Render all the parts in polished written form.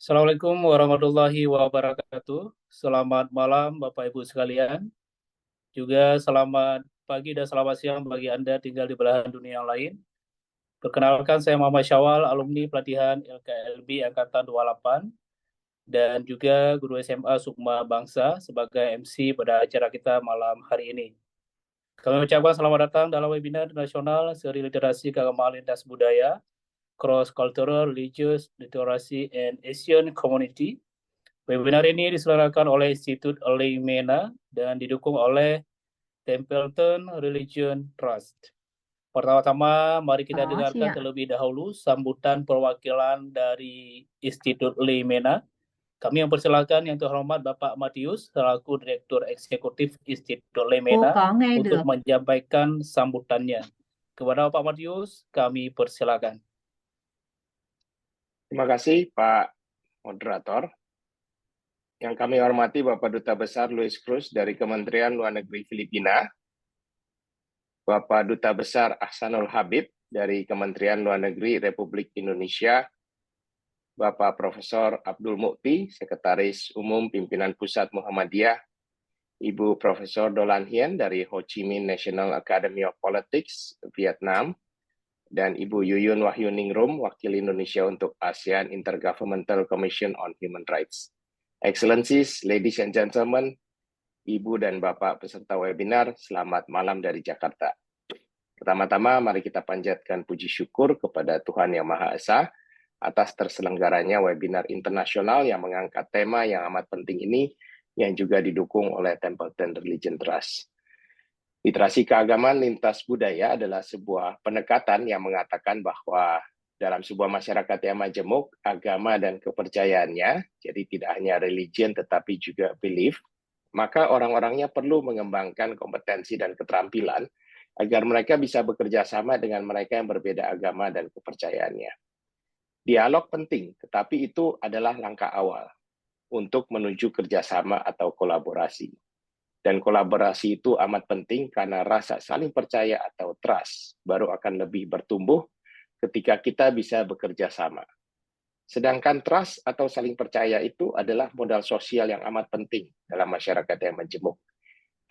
Assalamualaikum warahmatullahi wabarakatuh. Selamat malam Bapak Ibu sekalian. Juga selamat pagi dan selamat siang bagi Anda tinggal di belahan dunia yang lain. Perkenalkan saya Muhammad Syawal, alumni pelatihan LKLB Angkatan 28 dan juga guru SMA Sukma Bangsa sebagai MC pada acara kita malam hari ini. Kami ucapkan selamat datang dalam webinar nasional Seri Literasi Keagamaan Lintas Budaya, Cross Cultural Religious Literasi and Asian Community. Webinar ini diselenggarakan oleh Institut Leimena dan didukung oleh Templeton Religion Trust. Pertama-tama, mari kita dengarkan siap. terlebih dahulu sambutan perwakilan dari Institut Leimena. Kami yang persilakan yang terhormat Bapak Matius selaku Direktur Eksekutif Institut Cô Leimena có nghe untuk được. menyampaikan sambutannya. Kepada Bapak Matius, kami persilakan. Terima kasih Pak Moderator. Yang kami hormati Bapak Duta Besar Luis Cruz dari Kementerian Luar Negeri Filipina, Bapak Duta Besar Ahsanul Habib dari Kementerian Luar Negeri Republik Indonesia, Bapak Profesor Abdul Mukti, Sekretaris Umum Pimpinan Pusat Muhammadiyah, Ibu Profesor Dolan Hien dari Ho Chi Minh National Academy of Politics, Vietnam, dan Ibu Yuyun Wahyuningrum, Wakil Indonesia untuk ASEAN Intergovernmental Commission on Human Rights. Excellencies, ladies and gentlemen, Ibu dan Bapak peserta webinar, selamat malam dari Jakarta. Pertama-tama, mari kita panjatkan puji syukur kepada Tuhan Yang Maha Esa atas terselenggaranya webinar internasional yang mengangkat tema yang amat penting ini, yang juga didukung oleh Templeton Religion Trust. Literasi keagamaan lintas budaya adalah sebuah pendekatan yang mengatakan bahwa dalam sebuah masyarakat yang majemuk, agama dan kepercayaannya, jadi tidak hanya religion tetapi juga belief, maka orang-orangnya perlu mengembangkan kompetensi dan keterampilan agar mereka bisa bekerja sama dengan mereka yang berbeda agama dan kepercayaannya. Dialog penting, tetapi itu adalah langkah awal untuk menuju kerjasama atau kolaborasi. Dan kolaborasi itu amat penting karena rasa saling percaya atau trust baru akan lebih bertumbuh ketika kita bisa bekerja sama. Sedangkan trust atau saling percaya itu adalah modal sosial yang amat penting dalam masyarakat yang majemuk.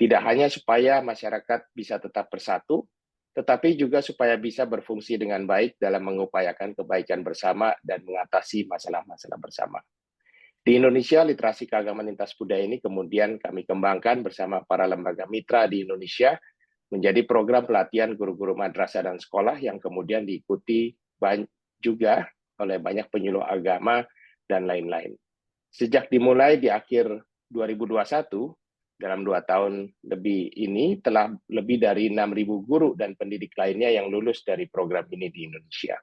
Tidak hanya supaya masyarakat bisa tetap bersatu, tetapi juga supaya bisa berfungsi dengan baik dalam mengupayakan kebaikan bersama dan mengatasi masalah-masalah bersama. Di Indonesia, literasi keagamaan lintas budaya ini kemudian kami kembangkan bersama para lembaga mitra di Indonesia menjadi program pelatihan guru-guru madrasah dan sekolah yang kemudian diikuti juga oleh banyak penyuluh agama dan lain-lain. Sejak dimulai di akhir 2021, dalam 2 tahun lebih ini, telah lebih dari 6.000 guru dan pendidik lainnya yang lulus dari program ini di Indonesia.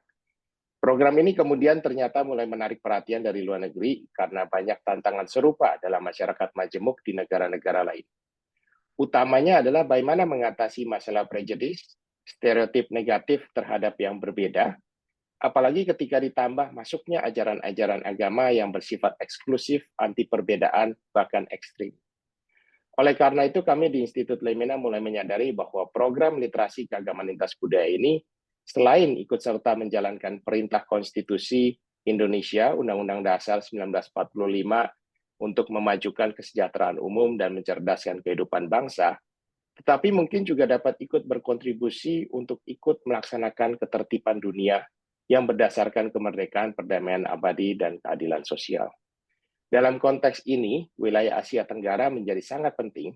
Program ini kemudian ternyata mulai menarik perhatian dari luar negeri karena banyak tantangan serupa dalam masyarakat majemuk di negara-negara lain. Utamanya adalah bagaimana mengatasi masalah prejudice, stereotip negatif terhadap yang berbeda, apalagi ketika ditambah masuknya ajaran-ajaran agama yang bersifat eksklusif, anti perbedaan, bahkan ekstrim. Oleh karena itu, kami di Institut Leimena mulai menyadari bahwa program literasi keagamaan lintas budaya ini, selain ikut serta menjalankan perintah konstitusi Indonesia, Undang-Undang Dasar 1945, untuk memajukan kesejahteraan umum dan mencerdaskan kehidupan bangsa, tetapi mungkin juga dapat ikut berkontribusi untuk ikut melaksanakan ketertiban dunia yang berdasarkan kemerdekaan, perdamaian abadi, dan keadilan sosial. Dalam konteks ini, wilayah Asia Tenggara menjadi sangat penting,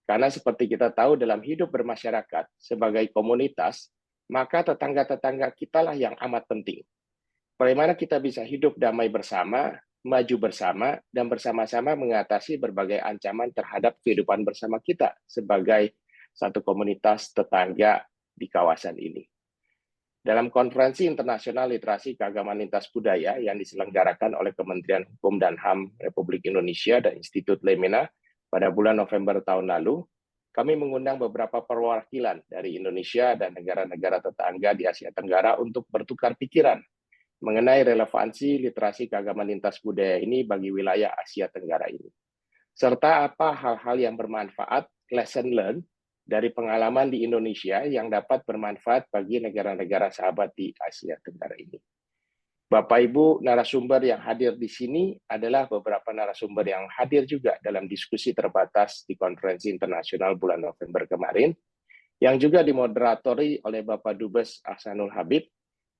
karena seperti kita tahu dalam hidup bermasyarakat sebagai komunitas, maka tetangga-tetangga kitalah yang amat penting. Bagaimana kita bisa hidup damai bersama, maju bersama, dan bersama-sama mengatasi berbagai ancaman terhadap kehidupan bersama kita sebagai satu komunitas tetangga di kawasan ini. Dalam konferensi internasional literasi keagamaan lintas budaya yang diselenggarakan oleh Kementerian Hukum dan HAM Republik Indonesia dan Institut Leimena pada bulan November tahun lalu, kami mengundang beberapa perwakilan dari Indonesia dan negara-negara tetangga di Asia Tenggara untuk bertukar pikiran mengenai relevansi literasi keagamaan lintas budaya ini bagi wilayah Asia Tenggara ini. Serta apa hal-hal yang bermanfaat, lesson learned, dari pengalaman di Indonesia yang dapat bermanfaat bagi negara-negara sahabat di Asia Tenggara ini. Bapak Ibu narasumber yang hadir di sini adalah beberapa narasumber yang hadir juga dalam diskusi terbatas di konferensi internasional bulan November kemarin, yang juga dimoderatori oleh Bapak Dubes Ahsanul Habib,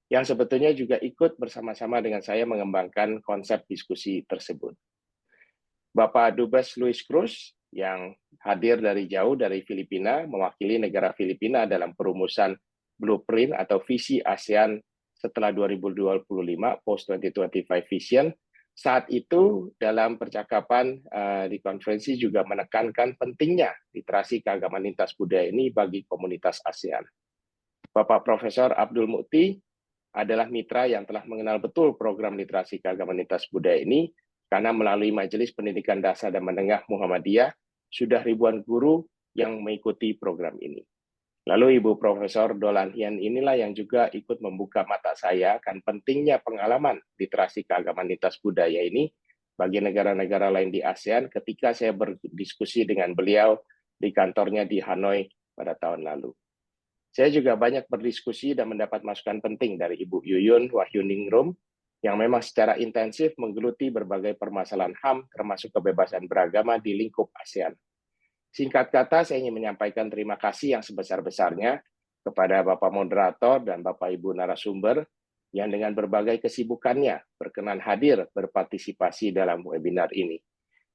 yang sebetulnya juga ikut bersama-sama dengan saya mengembangkan konsep diskusi tersebut. Bapak Dubes Luis Cruz yang hadir dari jauh dari Filipina, mewakili negara Filipina dalam perumusan blueprint atau visi ASEAN setelah 2025, post-2025 vision. Saat itu dalam percakapan di konferensi juga menekankan pentingnya literasi keagamaan lintas budaya ini bagi komunitas ASEAN. Bapak Profesor Abdul Mukti adalah mitra yang telah mengenal betul program literasi keagamaan lintas budaya ini, karena melalui Majelis Pendidikan Dasar dan Menengah Muhammadiyah, sudah ribuan guru yang mengikuti program ini. Lalu Ibu Profesor Dolan Hian inilah yang juga ikut membuka mata saya akan pentingnya pengalaman literasi keagamaan lintas budaya ini bagi negara-negara lain di ASEAN ketika saya berdiskusi dengan beliau di kantornya di Hanoi pada tahun lalu. Saya juga banyak berdiskusi dan mendapat masukan penting dari Ibu Yuyun Wahyuningrum yang memang secara intensif menggeluti berbagai permasalahan HAM termasuk kebebasan beragama di lingkup ASEAN. Singkat kata, saya ingin menyampaikan terima kasih yang sebesar-besarnya kepada Bapak Moderator dan Bapak Ibu narasumber yang dengan berbagai kesibukannya berkenan hadir berpartisipasi dalam webinar ini.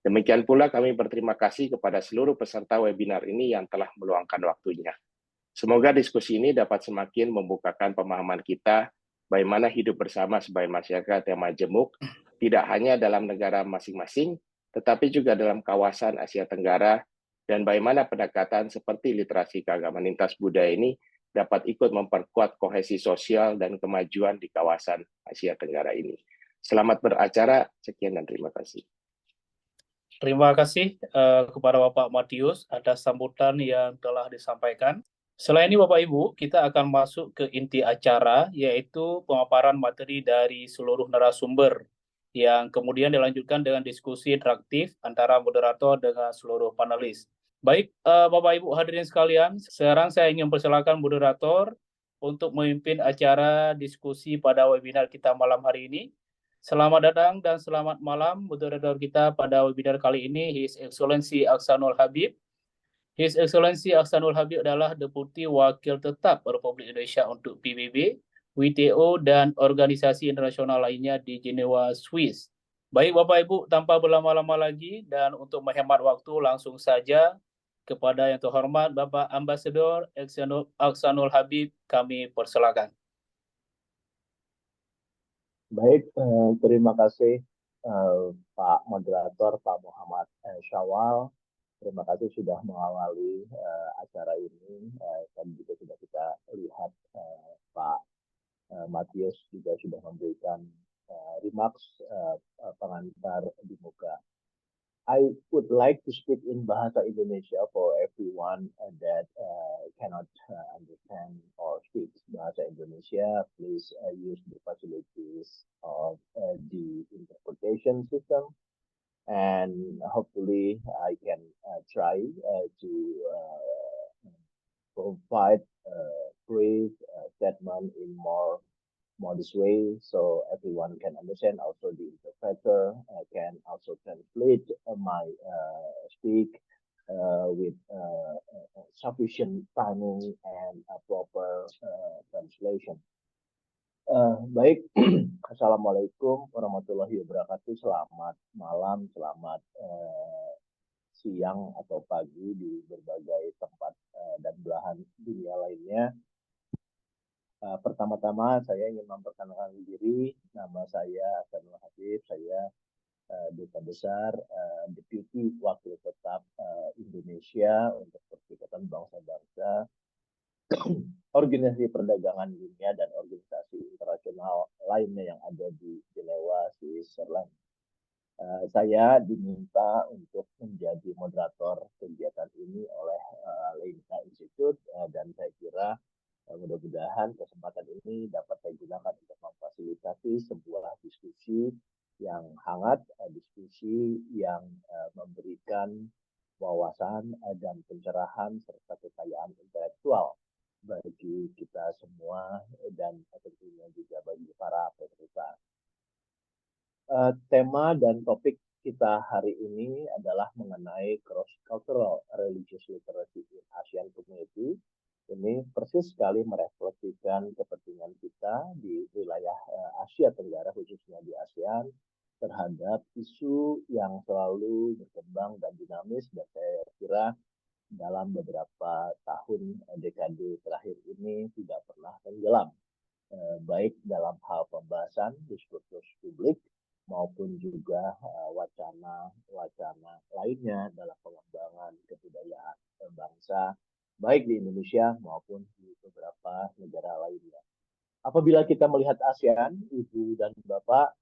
Demikian pula kami berterima kasih kepada seluruh peserta webinar ini yang telah meluangkan waktunya. Semoga diskusi ini dapat semakin membukakan pemahaman kita bagaimana hidup bersama sebagai masyarakat yang majemuk, tidak hanya dalam negara masing-masing, tetapi juga dalam kawasan Asia Tenggara, dan bagaimana pendekatan seperti literasi keagamaan lintas budaya ini dapat ikut memperkuat kohesi sosial dan kemajuan di kawasan Asia Tenggara ini. Selamat beracara, sekian dan terima kasih. Terima kasih kepada Bapak Matius atas sambutan yang telah disampaikan. Selain ini Bapak Ibu, kita akan masuk ke inti acara, yaitu pemaparan materi dari seluruh narasumber, yang kemudian dilanjutkan dengan diskusi interaktif antara moderator dengan seluruh panelis. Baik, Bapak Ibu hadirin sekalian, sekarang saya ingin persilakan moderator untuk memimpin acara diskusi pada webinar kita malam hari ini. Selamat datang dan selamat malam moderator kita pada webinar kali ini, His Excellency Ahsanul Habib. His Excellency Ahsanul Habib adalah Deputi Wakil Tetap Republik Indonesia untuk PBB, WTO, dan organisasi internasional lainnya di Jenewa, Swiss. Baik Bapak Ibu, tanpa berlama-lama lagi dan untuk menghemat waktu langsung saja kepada yang terhormat Bapak Ambasador Ahsanul Habib, kami persilakan. Baik, terima kasih Pak Moderator, Pak Muhammad Syawal. Terima kasih sudah mengawali acara ini. Dan juga sudah kita lihat Pak Matius juga sudah memberikan remarks pengantar di muka. I would like to speak in Bahasa Indonesia for everyone that cannot understand or speak Bahasa Indonesia. Please use the facilities of the interpretation system, and hopefully I can try to provide a brief statement in more modest way so everyone can understand. Also the interpreter can also translate my speak with sufficient timing and proper translation. Baik, Assalamualaikum warahmatullahi wabarakatuh. Selamat malam, selamat siang atau pagi di berbagai tempat dan belahan dunia lainnya. Pertama-tama saya ingin memperkenalkan diri. Nama saya Ahsanul Habib. Saya Duta Besar Deputi Wakil Tetap Indonesia untuk Perserikatan Bangsa-Bangsa, Organisasi Perdagangan Dunia, dan organisasi internasional lainnya yang ada di Jenewa, Switzerland. Saya diminta untuk menjadi moderator kegiatan ini oleh Lenka Institute, dan saya kira mudah-mudahan kesempatan ini dapat saya gunakan untuk memfasilitasi sebuah diskusi yang hangat, diskusi yang memberikan wawasan dan pencerahan serta kekayaan intelektual bagi kita semua dan tentunya juga bagi para peserta. Tema dan topik kita hari ini adalah mengenai cross-cultural religious literacy in Asian Community. Ini persis sekali merefleksikan kepentingan kita di wilayah Asia Tenggara, khususnya di ASEAN, terhadap isu yang selalu berkembang dan dinamis, dan saya kira dalam beberapa tahun dekade terakhir ini tidak pernah tenggelam, baik dalam hal pembahasan diskursus publik maupun juga wacana-wacana lainnya dalam pengembangan kebudayaan bangsa, baik di Indonesia maupun di beberapa negara lainnya. Apabila kita melihat ASEAN, Ibu dan Bapak,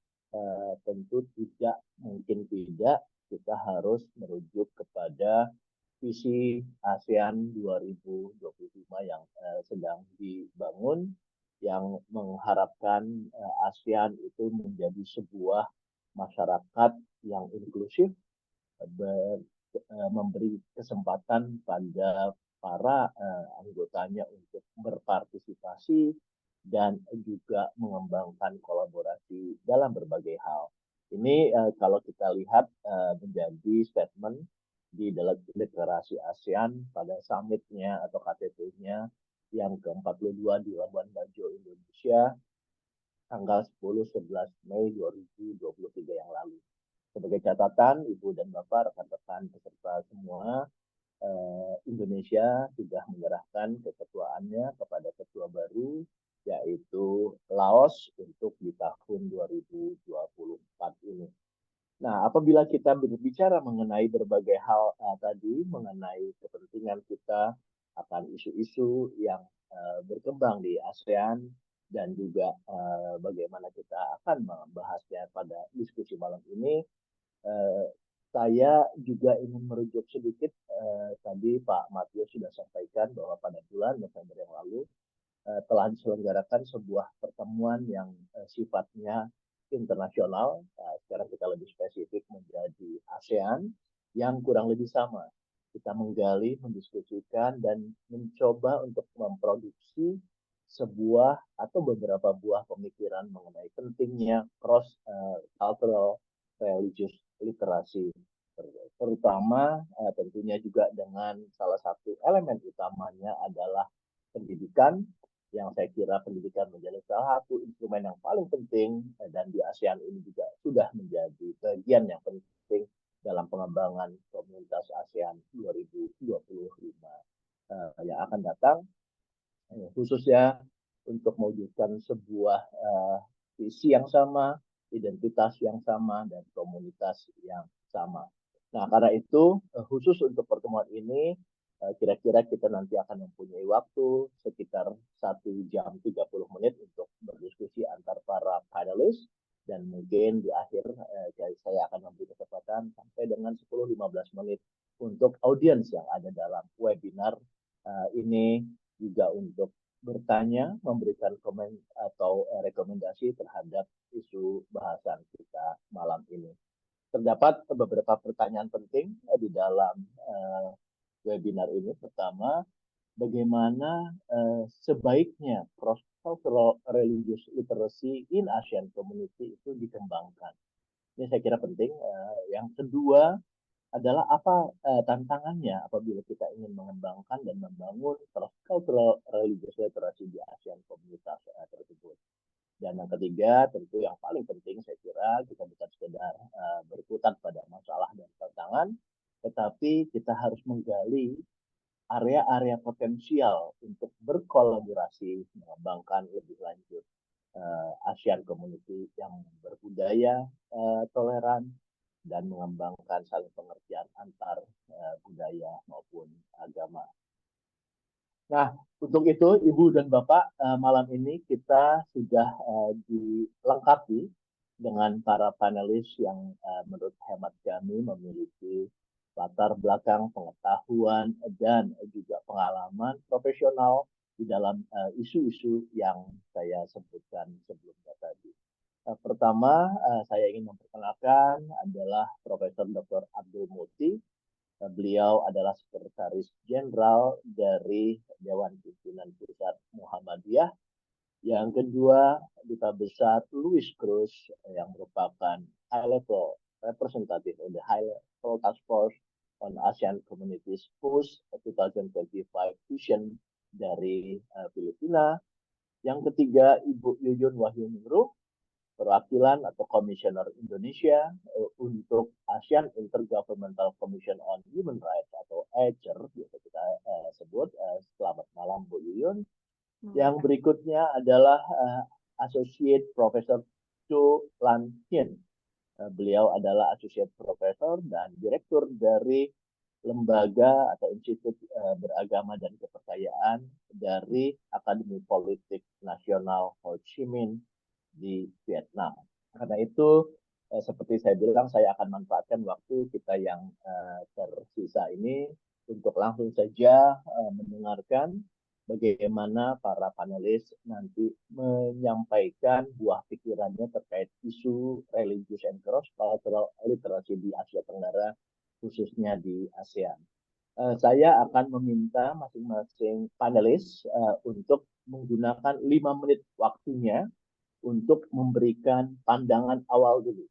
tentu tidak mungkin tidak kita harus merujuk kepada visi ASEAN 2025 yang sedang dibangun, yang mengharapkan ASEAN itu menjadi sebuah masyarakat yang inklusif, memberi kesempatan pada para anggotanya untuk berpartisipasi dan juga mengembangkan kolaborasi dalam berbagai hal. Ini kalau kita lihat menjadi statement di dalam deklarasi ASEAN pada summitnya atau KTT-nya yang ke-42 di Labuan Bajo, Indonesia, tanggal 10-11 Mei 2023 yang lalu. Sebagai catatan, Ibu dan Bapak, rekan-rekan peserta semua, Indonesia sudah menyerahkan keketuaannya kepada ketua baru, yaitu Laos, untuk di tahun 2024 ini. Nah, apabila kita berbicara mengenai berbagai hal tadi, mengenai kepentingan kita akan isu-isu yang berkembang di ASEAN, dan juga bagaimana kita akan membahasnya pada diskusi malam ini, saya juga ingin merujuk sedikit, tadi Pak Matio sudah sampaikan bahwa pada bulan November yang lalu telah diselenggarakan sebuah pertemuan yang sifatnya internasional. Sekarang kita lebih spesifik menjadi ASEAN, yang kurang lebih sama. Kita menggali, mendiskusikan, dan mencoba untuk memproduksi sebuah atau beberapa buah pemikiran mengenai pentingnya cross-cultural religious literacy, terutama tentunya juga dengan salah satu elemen utamanya adalah pendidikan, yang saya kira pendidikan menjadi salah satu instrumen yang paling penting, dan di ASEAN ini juga sudah menjadi bagian yang penting dalam pengembangan komunitas ASEAN 2025 yang akan datang, khususnya untuk mewujudkan sebuah visi yang sama, identitas yang sama, dan komunitas yang sama. Nah, karena itu khusus untuk pertemuan ini, kira-kira kita nanti akan mempunyai waktu sekitar 1 jam 30 menit untuk berdiskusi antar para panelis, dan mungkin di akhir saya akan memberi kesempatan sampai dengan 10-15 menit untuk audiens yang ada dalam webinar ini juga untuk bertanya, memberikan komen atau rekomendasi terhadap isu bahasan kita malam ini. Terdapat beberapa pertanyaan penting di dalam webinar ini. Pertama, bagaimana sebaiknya cross-cultural religious literacy in Asian Community itu dikembangkan. Ini saya kira penting. Yang kedua adalah apa tantangannya apabila kita ingin mengembangkan dan membangun cross-cultural religious literacy di ASEAN komunitas tersebut. Dan yang ketiga, tentu yang paling penting saya kira, kita bukan sekedar berkutat pada masalah dan tantangan, tetapi kita harus menggali area-area potensial untuk berkolaborasi mengembangkan lebih lanjut ASEAN Community yang berbudaya toleran dan mengembangkan saling pengertian antar budaya maupun agama. Nah, untuk itu Ibu dan Bapak, malam ini kita sudah dilengkapi dengan para panelis yang menurut hemat kami memiliki latar belakang pengetahuan dan juga pengalaman profesional di dalam isu-isu yang saya sebutkan sebelumnya tadi. Pertama, saya ingin memperkenalkan adalah Profesor Dr. Abdul Muti. Beliau adalah Sekretaris Jenderal dari Dewan Pimpinan Pusat Muhammadiyah. Yang kedua, Duta Besar Louis Cruz yang merupakan high level representative of the high level task force on ASEAN Communities Post 2025 Vision dari Filipina. Yang ketiga, Ibu Yuyun Wahyuningrum, perwakilan atau komisioner Indonesia untuk ASEAN Intergovernmental Commission on Human Rights atau ACER, biasa kita sebut. Selamat malam Bu Yuyun. Yang berikutnya adalah Associate Professor Cho Lan Hien. Beliau adalah Associate Professor dan Direktur dari Lembaga atau Institut Beragama dan Kepercayaan dari Akademi Politik Nasional Ho Chi Minh di Vietnam. Karena itu, seperti saya bilang, saya akan manfaatkan waktu kita yang tersisa ini untuk langsung saja mendengarkan bagaimana para panelis nanti menyampaikan buah pikirannya terkait isu religious and cross-cultural literasi di Asia Tenggara, khususnya di ASEAN. Saya akan meminta masing-masing panelis untuk menggunakan 5 menit waktunya untuk memberikan pandangan awal dulu.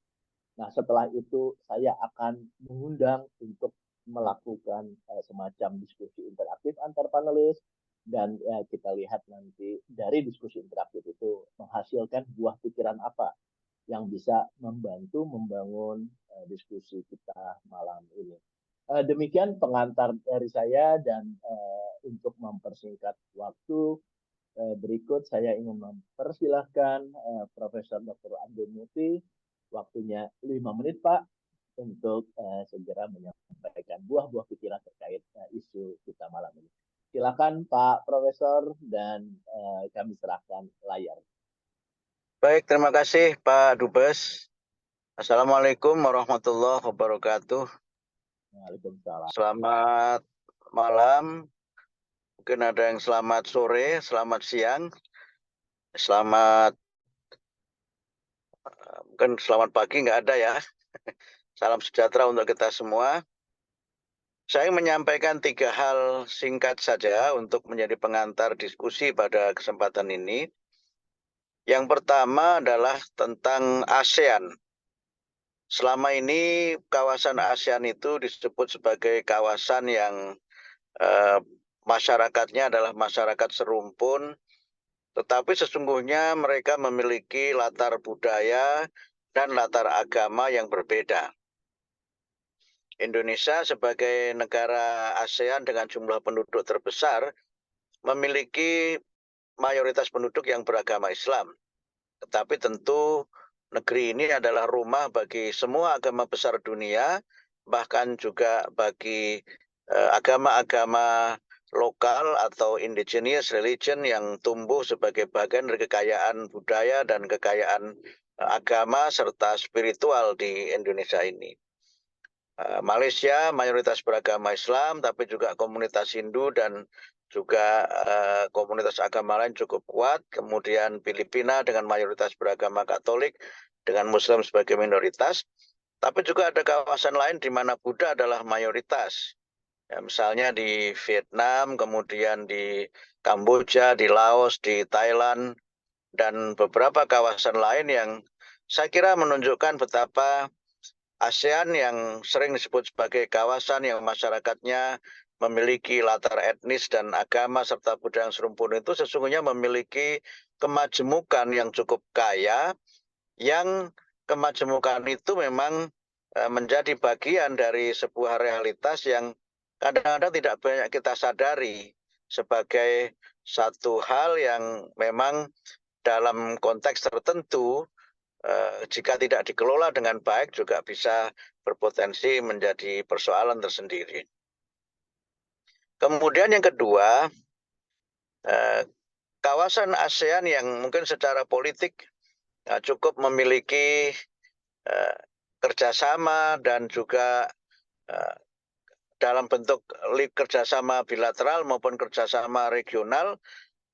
Nah, setelah itu saya akan mengundang untuk melakukan semacam diskusi interaktif antar panelis, dan kita lihat nanti dari diskusi interaktif itu menghasilkan buah pikiran apa yang bisa membantu membangun diskusi kita malam ini. Demikian pengantar dari saya, dan untuk mempersingkat waktu, berikut saya ingin mempersilahkan Profesor Dr. Abdul Muti, waktunya 5 menit Pak, untuk segera menyampaikan buah-buah pikiran terkait isu kita malam ini. Silakan Pak Profesor, dan kami serahkan layar. Baik, terima kasih Pak Dubes. Assalamualaikum warahmatullahi wabarakatuh. Waalaikumsalam. Selamat malam. Mungkin ada yang selamat sore, selamat siang, mungkin selamat pagi nggak ada ya. Salam sejahtera untuk kita semua. Saya ingin menyampaikan 3 hal singkat saja untuk menjadi pengantar diskusi pada kesempatan ini. Yang pertama adalah tentang ASEAN. Selama ini kawasan ASEAN itu disebut sebagai kawasan yang masyarakatnya adalah masyarakat serumpun, tetapi sesungguhnya mereka memiliki latar budaya dan latar agama yang berbeda. Indonesia sebagai negara ASEAN dengan jumlah penduduk terbesar memiliki mayoritas penduduk yang beragama Islam. Tetapi tentu negeri ini adalah rumah bagi semua agama besar dunia, bahkan juga bagi agama-agama lokal atau indigenous religion yang tumbuh sebagai bagian dari kekayaan budaya dan kekayaan agama serta spiritual di Indonesia ini. Malaysia mayoritas beragama Islam, tapi juga komunitas Hindu dan juga komunitas agama lain cukup kuat. Kemudian Filipina dengan mayoritas beragama Katolik dengan Muslim sebagai minoritas. Tapi juga ada kawasan lain di mana Buddha adalah mayoritas. Ya, misalnya di Vietnam, kemudian di Kamboja, di Laos, di Thailand, dan beberapa kawasan lain yang saya kira menunjukkan betapa ASEAN yang sering disebut sebagai kawasan yang masyarakatnya memiliki latar etnis dan agama serta budaya yang serumpun itu sesungguhnya memiliki kemajemukan yang cukup kaya, yang kemajemukan itu memang menjadi bagian dari sebuah realitas yang kadang-kadang tidak banyak kita sadari sebagai satu hal yang memang dalam konteks tertentu jika tidak dikelola dengan baik juga bisa berpotensi menjadi persoalan tersendiri. Kemudian yang kedua, kawasan ASEAN yang mungkin secara politik cukup memiliki kerjasama dan juga dalam bentuk kerjasama bilateral maupun kerjasama regional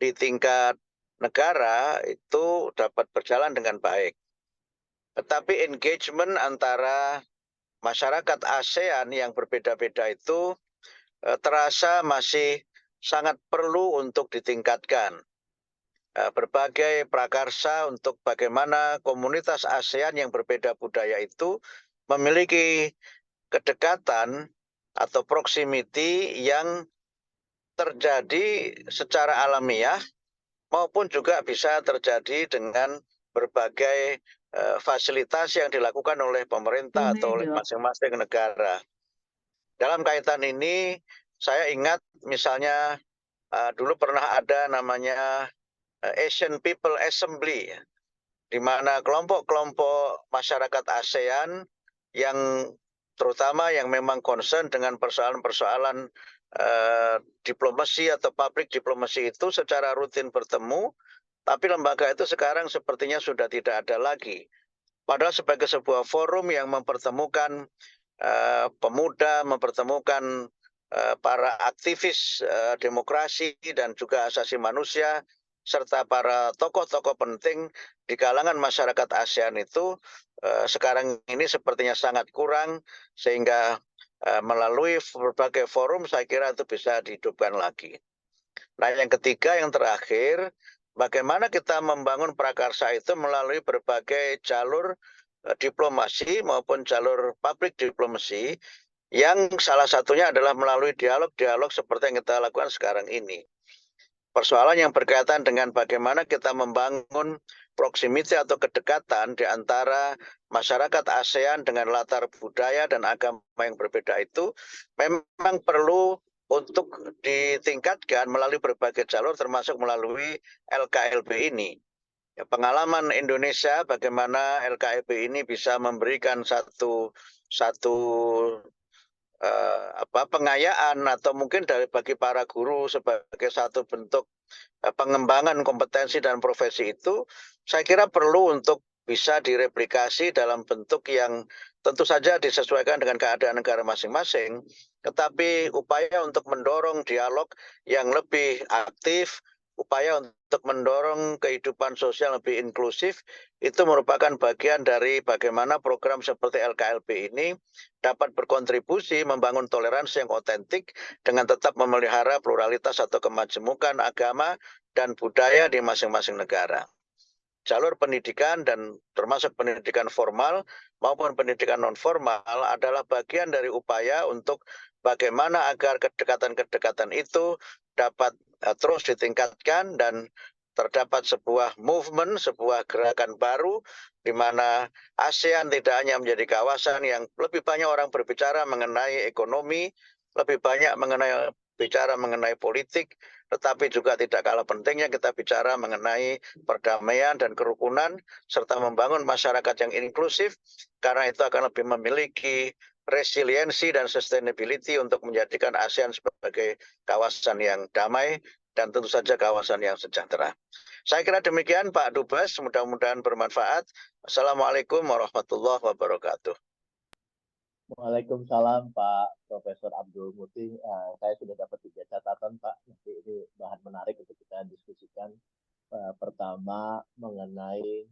di tingkat negara itu dapat berjalan dengan baik. Tetapi engagement antara masyarakat ASEAN yang berbeda-beda itu terasa masih sangat perlu untuk ditingkatkan. Berbagai prakarsa untuk bagaimana komunitas ASEAN yang berbeda budaya itu memiliki kedekatan atau proximity yang terjadi secara alamiah maupun juga bisa terjadi dengan berbagai fasilitas yang dilakukan oleh pemerintah atau oleh masing-masing negara. Dalam kaitan ini saya ingat misalnya dulu pernah ada namanya Asian People Assembly, di mana kelompok-kelompok masyarakat ASEAN yang terutama yang memang concern dengan persoalan-persoalan diplomasi atau public diplomasi itu secara rutin bertemu, tapi lembaga itu sekarang sepertinya sudah tidak ada lagi. Padahal sebagai sebuah forum yang mempertemukan pemuda, mempertemukan para aktivis demokrasi dan juga asasi manusia, serta para tokoh-tokoh penting di kalangan masyarakat ASEAN itu sekarang ini sepertinya sangat kurang, sehingga melalui berbagai forum saya kira itu bisa dihidupkan lagi. Nah, yang ketiga, yang terakhir, bagaimana kita membangun prakarsa itu melalui berbagai jalur diplomasi maupun jalur public diplomasi, yang salah satunya adalah melalui dialog-dialog seperti yang kita lakukan sekarang ini. Persoalan yang berkaitan dengan bagaimana kita membangun proximity atau kedekatan di antara masyarakat ASEAN dengan latar budaya dan agama yang berbeda itu memang perlu untuk ditingkatkan melalui berbagai jalur termasuk melalui LKLB ini. Pengalaman Indonesia bagaimana LKLB ini bisa memberikan satu pengayaan atau mungkin bagi para guru sebagai satu bentuk pengembangan kompetensi dan profesi itu, saya kira perlu untuk bisa direplikasi dalam bentuk yang tentu saja disesuaikan dengan keadaan negara masing-masing, tetapi upaya untuk mendorong dialog yang lebih aktif, upaya untuk mendorong kehidupan sosial lebih inklusif, itu merupakan bagian dari bagaimana program seperti LKLB ini dapat berkontribusi membangun toleransi yang otentik dengan tetap memelihara pluralitas atau kemajemukan agama dan budaya di masing-masing negara. Jalur pendidikan dan termasuk pendidikan formal maupun pendidikan non-formal adalah bagian dari upaya untuk bagaimana agar kedekatan-kedekatan itu dapat terus ditingkatkan dan terdapat sebuah movement, sebuah gerakan baru di mana ASEAN tidak hanya menjadi kawasan yang lebih banyak orang berbicara mengenai ekonomi, lebih banyak bicara mengenai politik, tetapi juga tidak kalah pentingnya kita bicara mengenai perdamaian dan kerukunan, serta membangun masyarakat yang inklusif, karena itu akan lebih memiliki resiliensi dan sustainability untuk menjadikan ASEAN sebagai kawasan yang damai dan tentu saja kawasan yang sejahtera. Saya kira demikian Pak Dubes, mudah-mudahan bermanfaat. Assalamualaikum warahmatullahi wabarakatuh. Waalaikumsalam Pak Profesor Abdul Muti. Saya sudah dapat 3 catatan Pak. Nanti ini bahan menarik untuk kita diskusikan. Pertama mengenai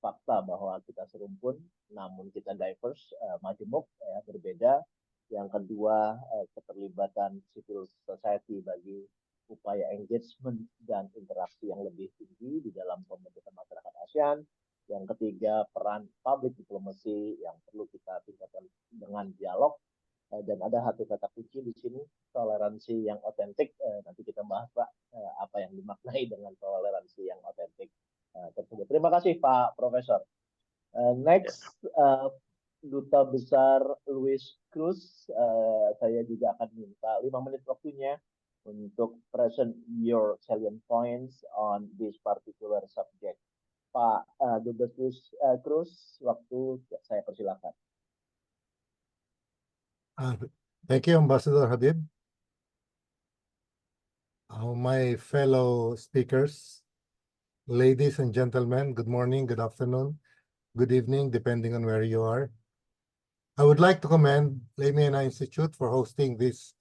fakta bahwa kita serumpun, namun kita diverse, majemuk, berbeda. Yang kedua, keterlibatan civil society bagi upaya engagement dan interaksi yang lebih tinggi di dalam pembentukan masyarakat ASEAN. Yang ketiga, peran public diplomacy yang perlu kita tingkatkan dengan dialog. Dan ada satu kata kunci di sini, toleransi yang otentik. Nanti kita bahas Pak, apa yang dimaknai dengan toleransi yang otentik tersebut. Terima kasih Pak Profesor. Next, Duta Besar Luis Cruz, saya juga akan minta 5 menit waktunya untuk present your salient points on this particular subject. Pak Dubes Cruz, waktu saya persilakan. Thank you, Ambassador Habib. My fellow speakers, ladies and gentlemen, good morning, good afternoon, good evening, depending on where you are. I would like to commend Lamena Institute for hosting this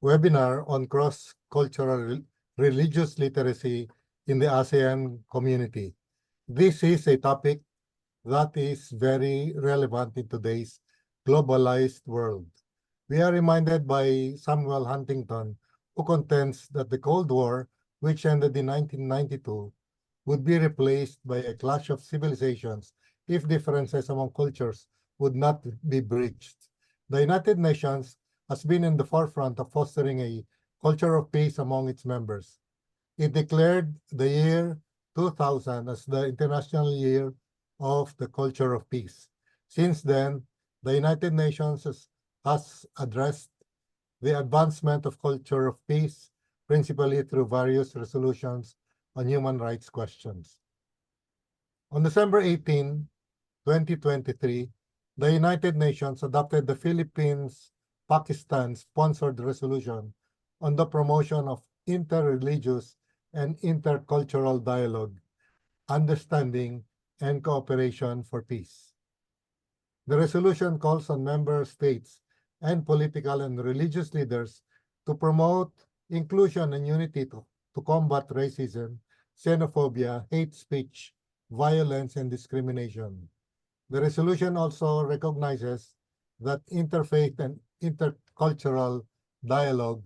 webinar on cross-cultural religious literacy in the ASEAN community. This is a topic that is very relevant in today's globalized world. We are reminded by Samuel Huntington, who contends that the Cold War, which ended in 1992, would be replaced by a clash of civilizations if differences among cultures would not be breached. The United Nations has been in the forefront of fostering a culture of peace among its members. It declared the year 2000 as the International Year of the Culture of Peace. Since then, the United Nations has addressed the advancement of culture of peace, principally through various resolutions on human rights questions. On December 18, 2023, the United Nations adopted the Philippines-Pakistan-sponsored resolution on the promotion of interreligious and intercultural dialogue, understanding, and cooperation for peace. The resolution calls on member states and political and religious leaders to promote inclusion and unity to combat racism, xenophobia, hate speech, violence, and discrimination. The resolution also recognizes that interfaith and intercultural dialogue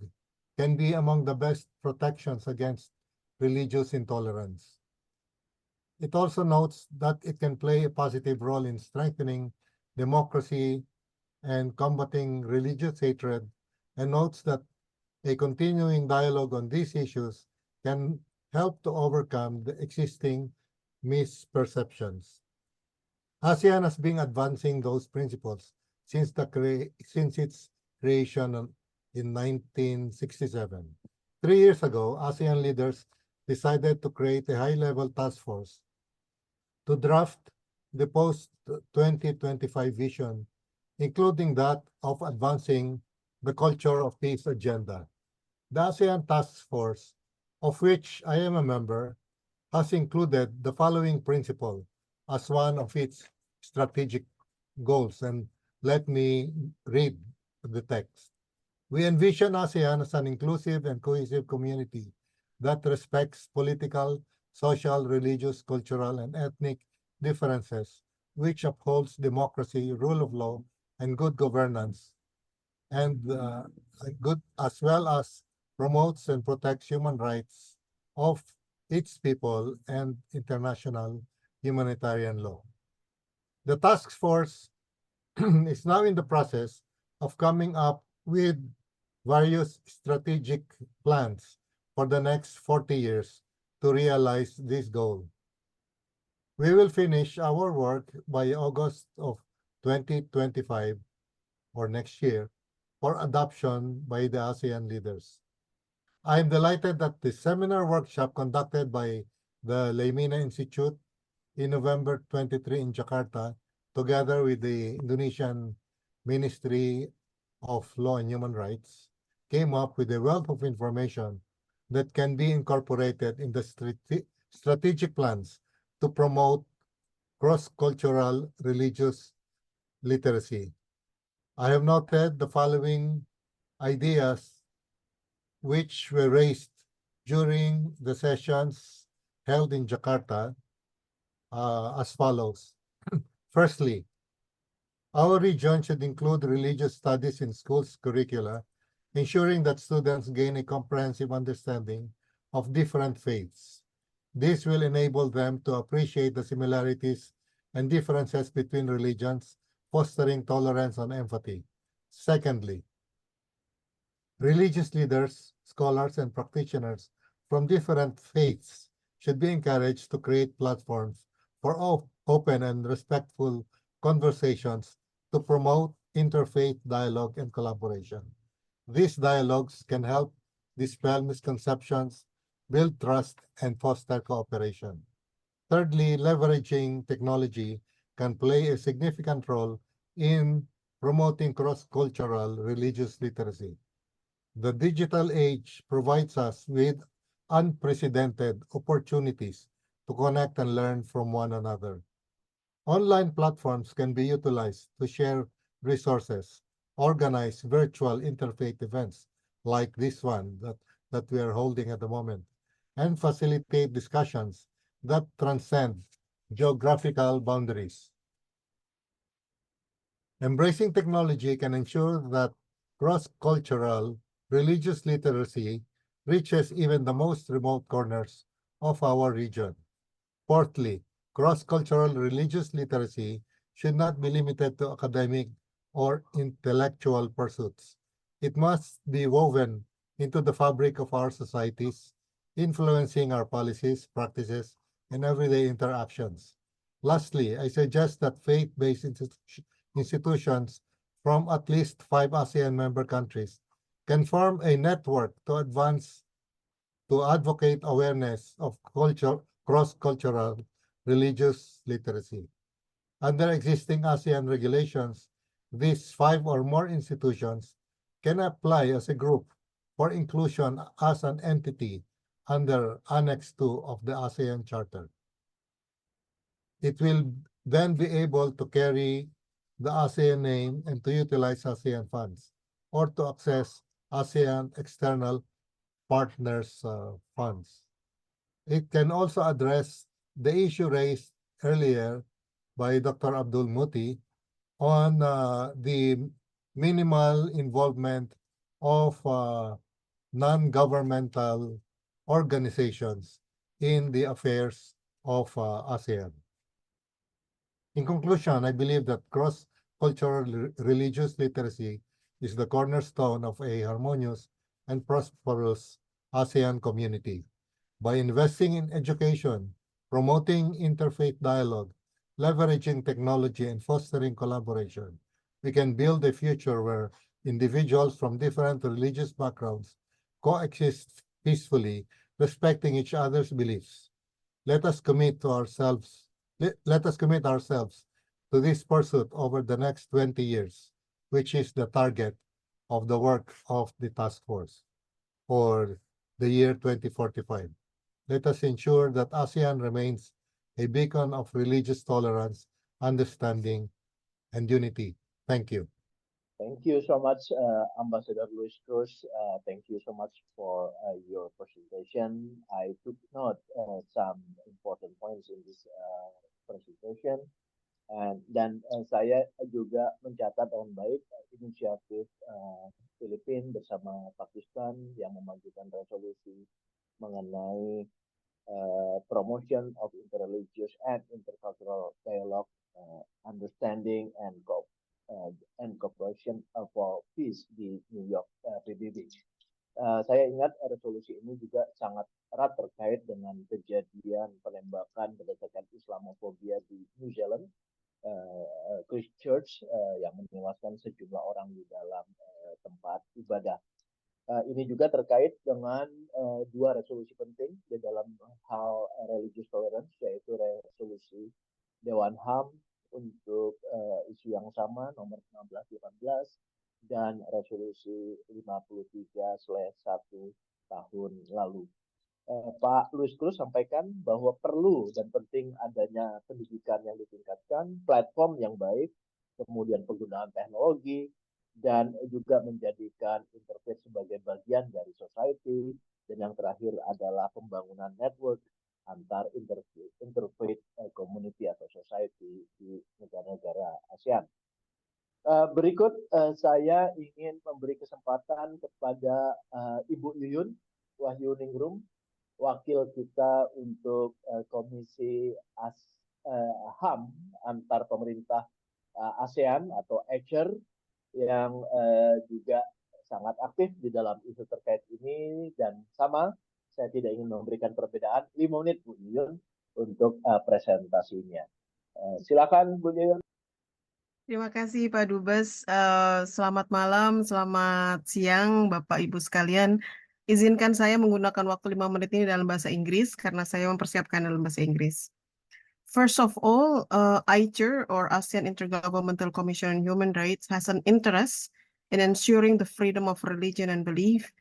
can be among the best protections against religious intolerance. It also notes that it can play a positive role in strengthening democracy and combating religious hatred, and notes that a continuing dialogue on these issues can help to overcome the existing misperceptions. ASEAN has been advancing those principles since its creation in 1967. 3 years ago, ASEAN leaders decided to create a high-level task force to draft the post-2025 vision, including that of advancing the culture of peace agenda. The ASEAN Task Force, of which I am a member, has included the following principle as one of its strategic goals, and let me read the text. We envision ASEAN as an inclusive and cohesive community that respects political, social, religious, cultural, and ethnic differences, which upholds democracy, rule of law, and good governance, and good as well as promotes and protects human rights of its people and international humanitarian law. The task force is now in the process of coming up with various strategic plans for the next 40 years to realize this goal. We will finish our work by August of 2025 or next year for adoption by the ASEAN leaders. I am delighted that the seminar workshop conducted by the Leimina Institute in November 23 in Jakarta, together with the Indonesian Ministry of Law and Human Rights, came up with a wealth of information that can be incorporated in the strategic plans to promote cross-cultural religious literacy. I have noted the following ideas which were raised during the sessions held in Jakarta as follows. Firstly, our region should include religious studies in schools' curricula, ensuring that students gain a comprehensive understanding of different faiths. This will enable them to appreciate the similarities and differences between religions, fostering tolerance and empathy. Secondly, religious leaders, scholars, and practitioners from different faiths should be encouraged to create platforms for open and respectful conversations to promote interfaith dialogue and collaboration. These dialogues can help dispel misconceptions, build trust, and foster cooperation. Thirdly, leveraging technology can play a significant role in promoting cross-cultural religious literacy. The digital age provides us with unprecedented opportunities to connect and learn from one another. Online platforms can be utilized to share resources, organize virtual interfaith events like this one that we are holding at the moment, and facilitate discussions that transcend geographical boundaries. Embracing technology can ensure that cross-cultural religious literacy reaches even the most remote corners of our region. Fourthly, cross-cultural religious literacy should not be limited to academic or intellectual pursuits. It must be woven into the fabric of our societies, influencing our policies, practices, and everyday interactions. Lastly, I suggest that faith-based institutions from at least 5 ASEAN member countries can form a network to advocate awareness of cross-cultural religious literacy. Under existing ASEAN regulations, these 5 or more institutions can apply as a group for inclusion as an entity under Annex 2 of the ASEAN Charter. It will then be able to carry the ASEAN name and to utilize ASEAN funds or to access ASEAN external partners' funds. It can also address the issue raised earlier by Dr. Abdul Muti on the minimal involvement of non-governmental organizations in the affairs of ASEAN. In conclusion, I believe that cross-cultural religious literacy is the cornerstone of a harmonious and prosperous ASEAN community. By investing in education, promoting interfaith dialogue, leveraging technology, and fostering collaboration, we can build a future where individuals from different religious backgrounds coexist peacefully, respecting each other's beliefs. Let us commit ourselves to this pursuit over the next 20 years, which is the target of the work of the task force for the year 2045. Let us ensure that ASEAN remains a beacon of religious tolerance, understanding, and unity. Thank you. Thank you so much, Ambassador Luis Cruz. Thank you so much for your presentation. I took note some important points in this presentation. Dan saya juga mencatat dengan baik inisiatif Filipina bersama Pakistan yang memajukan resolusi mengenai promotion of interreligious and intercultural dialogue, understanding and cooperation for peace di New York PBB. Saya ingat resolusi ini juga sangat erat terkait dengan kejadian penembakan berdasarkan Islamofobia di New Zealand, Christchurch, yang menewaskan sejumlah orang di dalam tempat ibadah. Ini juga terkait dengan dua resolusi penting di dalam hal religious tolerance, yaitu resolusi Dewan HAM untuk isu yang sama nomor 1618 dan resolusi 53/1 tahun lalu. Pak Luis Cruz sampaikan bahwa perlu dan penting adanya pendidikan yang ditingkatkan, platform yang baik, kemudian penggunaan teknologi, dan juga menjadikan interfaith sebagai bagian dari society, dan yang terakhir adalah pembangunan network antar interfaith community atau society di negara-negara ASEAN. Berikut saya ingin memberi kesempatan kepada Ibu Yuyun Wahyuningrum, wakil kita untuk Komisi HAM antar pemerintah ASEAN atau ACER, yang juga sangat aktif di dalam isu terkait ini. Dan sama, saya tidak ingin memberikan perbedaan, 5 menit Bu Yuyun untuk presentasinya. Silakan Bu Yuyun. Terima kasih Pak Dubes. Selamat malam, selamat siang Bapak Ibu sekalian. Izinkan saya menggunakan waktu 5 menit ini dalam bahasa Inggris karena saya mempersiapkan dalam bahasa Inggris. First of all, AICHR or ASEAN Intergovernmental Commission on Human Rights has an interest in ensuring the freedom of religion and belief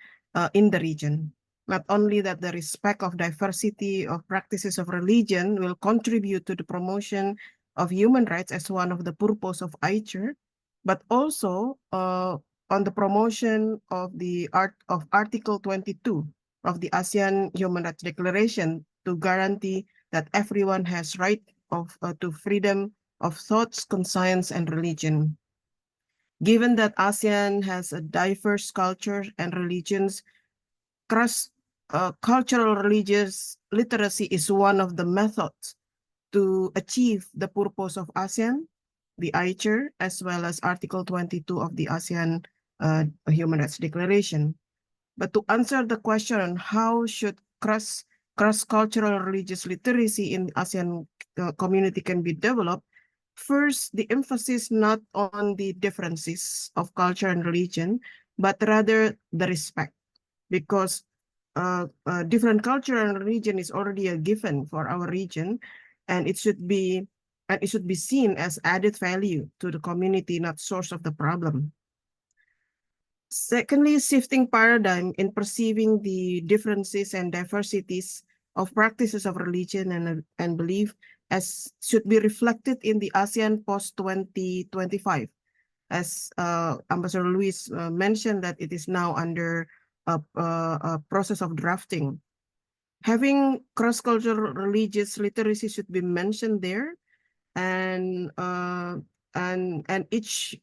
in the region. Not only that the respect of diversity of practices of religion will contribute to the promotion of human rights as one of the purpose of AICHR, but also on the promotion of the Article 22 of the ASEAN Human Rights Declaration to guarantee that everyone has right to freedom of thoughts, conscience, and religion. Given that ASEAN has a diverse culture and religions, cultural religious literacy is one of the methods to achieve the purpose of ASEAN, the ICHR, as well as Article 22 of the ASEAN Human Rights Declaration. But to answer the question on how should cross-cultural religious literacy in the ASEAN community can be developed, first, the emphasis not on the differences of culture and religion, but rather the respect, because different culture and religion is already a given for our region, and it should be seen as added value to the community, not source of the problem. Secondly, shifting paradigm in perceiving the differences and diversities of practices of religion and belief as should be reflected in the ASEAN post-2025. As Ambassador Luis mentioned, that it is now under a process of drafting. Having cross-cultural religious literacy should be mentioned there, and each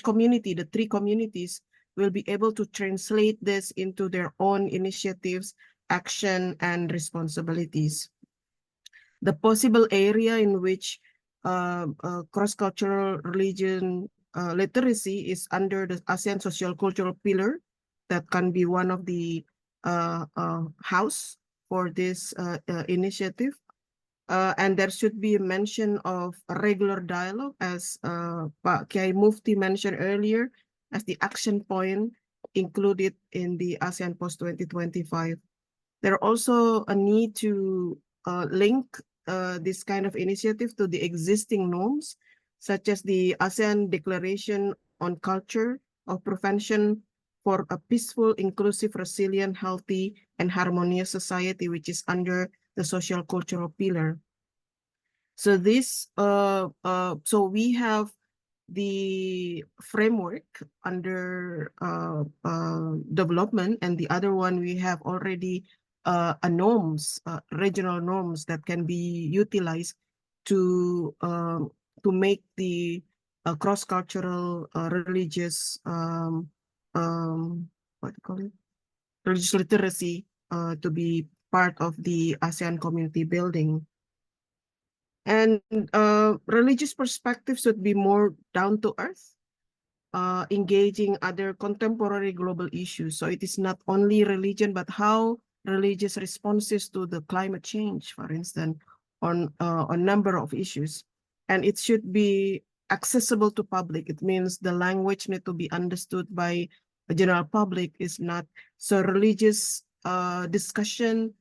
community, the three communities, will be able to translate this into their own initiatives, action, and responsibilities. The possible area in which cross-cultural religion literacy is under the ASEAN social cultural pillar, that can be one of the house for this initiative. And there should be a mention of a regular dialogue, as Pak Kiai Mufti mentioned earlier, as the action point included in the ASEAN Post 2025. There also a need to link this kind of initiative to the existing norms, such as the ASEAN Declaration on Culture of Prevention for a Peaceful, Inclusive, Resilient, Healthy, and Harmonious Society, which is under the social cultural pillar. So this, so we have the framework under development, and the other one we have already a norms, regional norms that can be utilized to make the cross-cultural religious what do you call it? Religious literacy to be part of the ASEAN community building. And religious perspectives should be more down to earth, engaging other contemporary global issues. So it is not only religion, but how religious responses to the climate change, for instance, on a number of issues. And it should be accessible to public. It means the language need to be understood by the general public. Is not so religious discussion,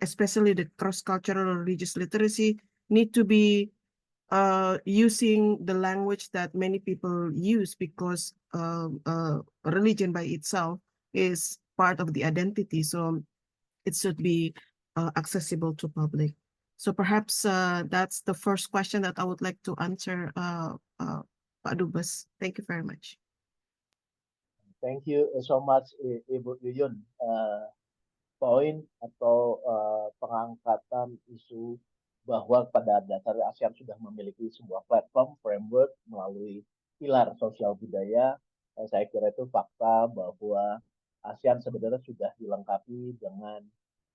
especially the cross-cultural religious literacy, need to be using the language that many people use, because religion by itself is part of the identity. So it should be accessible to public. So perhaps that's the first question that I would like to answer, Pak Dubes. Thank you very much. Thank you so much, Ibu Yuyun. Poin atau pengangkatan isu bahwa pada dasarnya ASEAN sudah memiliki sebuah platform framework melalui pilar sosial budaya. Saya kira itu fakta bahwa ASEAN sebenarnya sudah dilengkapi dengan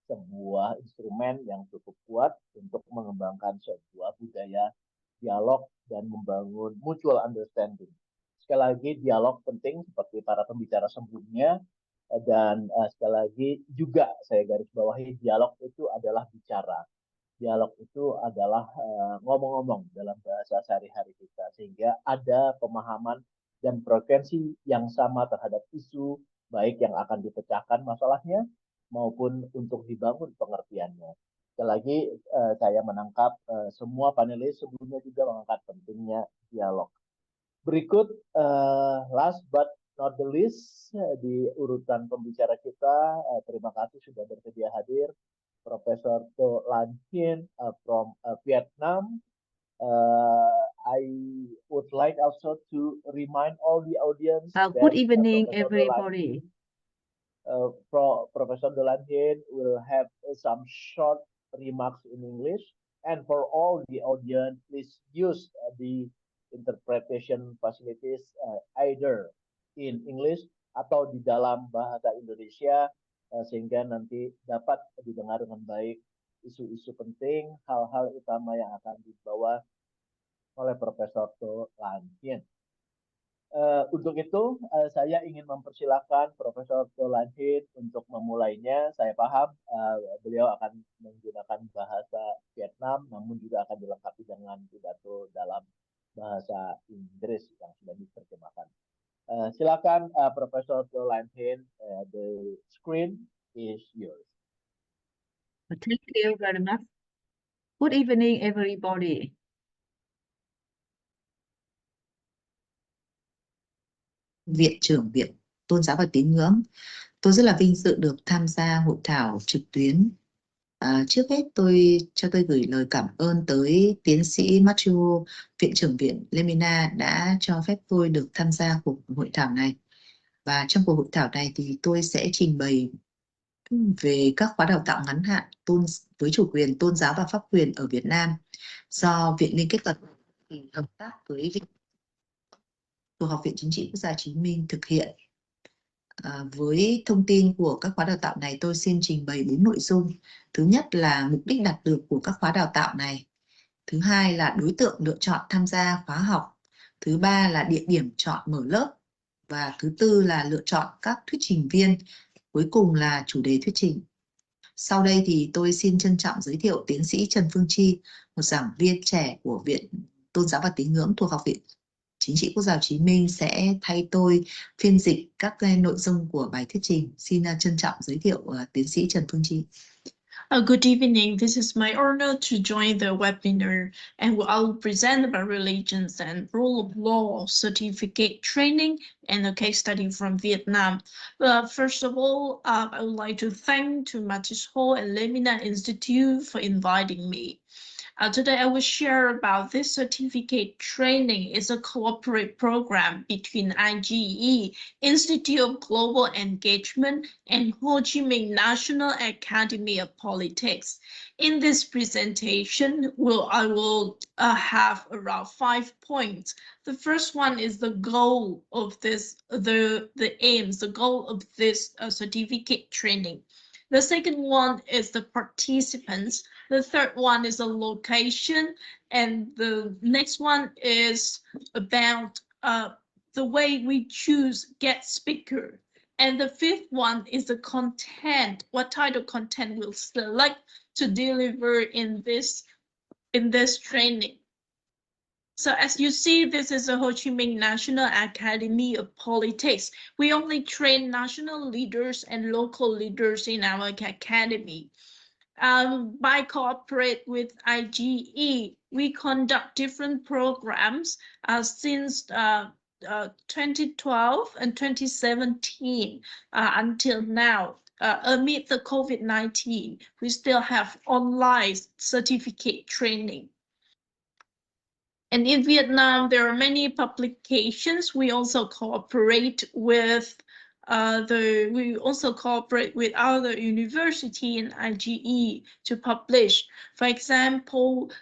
sebuah instrumen yang cukup kuat untuk mengembangkan sebuah budaya dialog dan membangun mutual understanding. Sekali lagi, dialog penting seperti para pembicara sebelumnya, dan sekali lagi juga saya garis bawahi, dialog itu adalah bicara. Dialog itu adalah ngomong-ngomong dalam bahasa sehari-hari kita, sehingga ada pemahaman dan frekuensi yang sama terhadap isu, baik yang akan dipecahkan masalahnya maupun untuk dibangun pengertiannya. Sekali lagi saya menangkap semua panelis sebelumnya juga mengangkat pentingnya dialog. Berikut last but not the least di urutan pembicara kita, terima kasih sudah bersedia hadir Profesor To Lan Hien from Vietnam. I would like also to remind all the audience good evening, everybody. Professor To Lan Hien will have some short remarks in English, and for all the audience, please use the interpretation facilities either in English atau di dalam bahasa Indonesia sehingga nanti dapat didengar dengan baik isu-isu penting, hal-hal utama yang akan dibawa oleh Profesor To Lan Hien. Untuk itu, saya ingin mempersilahkan Profesor To Lan Hien untuk memulainya. Saya paham beliau akan menggunakan bahasa Vietnam, namun juga akan dilengkapi dengan pidato dalam bahasa Inggris yang sudah diterjemahkan. Silakan Profesor To Lan Hien, the screen is yours. Thank you very much. Good evening, everybody. Viện trưởng Viện Tôn giáo và Tín ngưỡng, tôi rất là vinh dự được tham gia hội thảo trực tuyến. Trước hết cho tôi gửi lời cảm ơn tới tiến sĩ Matthew, Viện trưởng Viện Lemina đã cho phép tôi được tham gia cuộc hội thảo này. Và trong cuộc hội thảo này thì tôi sẽ trình bày về các khóa đào tạo ngắn hạn với chủ quyền tôn giáo và pháp quyền ở Việt Nam do Viện Liên kết Toàn cầu hợp tác với thuộc Học viện Chính trị Quốc gia Hồ Chí Minh thực hiện. Với thông tin của các khóa đào tạo này, tôi xin trình bày 4 nội dung. Thứ nhất là mục đích đạt được của các khóa đào tạo này. Thứ hai là đối tượng lựa chọn tham gia khóa học. Thứ ba là địa điểm chọn mở lớp. Và thứ tư là lựa chọn các thuyết trình viên. Cuối cùng là chủ đề thuyết trình. Sau đây thì tôi xin trân trọng giới thiệu tiến sĩ Trần Phương Chi, một giảng viên trẻ của Viện Tôn giáo và Tín ngưỡng thuộc Học viện Chính trị Quốc gia Hồ Chí Minh sẽ thay tôi phiên dịch các nội dung của bài thuyết trình. Xin trân trọng giới thiệu tiến sĩ Trần Phương Chi. Good evening. This is my honor to join the webinar, and I'll present about religions and rule of law certificate training and a case study from Vietnam. First of all, I would like to thank to Mattis Ho and Lemina Institute for inviting me. Today I will share about this certificate training. It's a cooperative program between IGE, Institute of Global Engagement, and Ho Chi Minh National Academy of Politics. In this presentation, I will have around 5 points. The first one is the goal of this, the aims, the goal of this certificate training. The second one is the participants. The third one is the location. And the next one is about the way we choose guest speaker. And the fifth one is the content, what type of content we'll select to deliver in this training. So as you see, this is the Ho Chi Minh National Academy of Politics. We only train national leaders and local leaders in our academy. By cooperate with IGE, we conduct different programs since 2012 and 2017 until now. Amid the COVID-19, we still have online certificate training. And in Vietnam, there are many publications. We also cooperate with other university in IGE to publish. For example,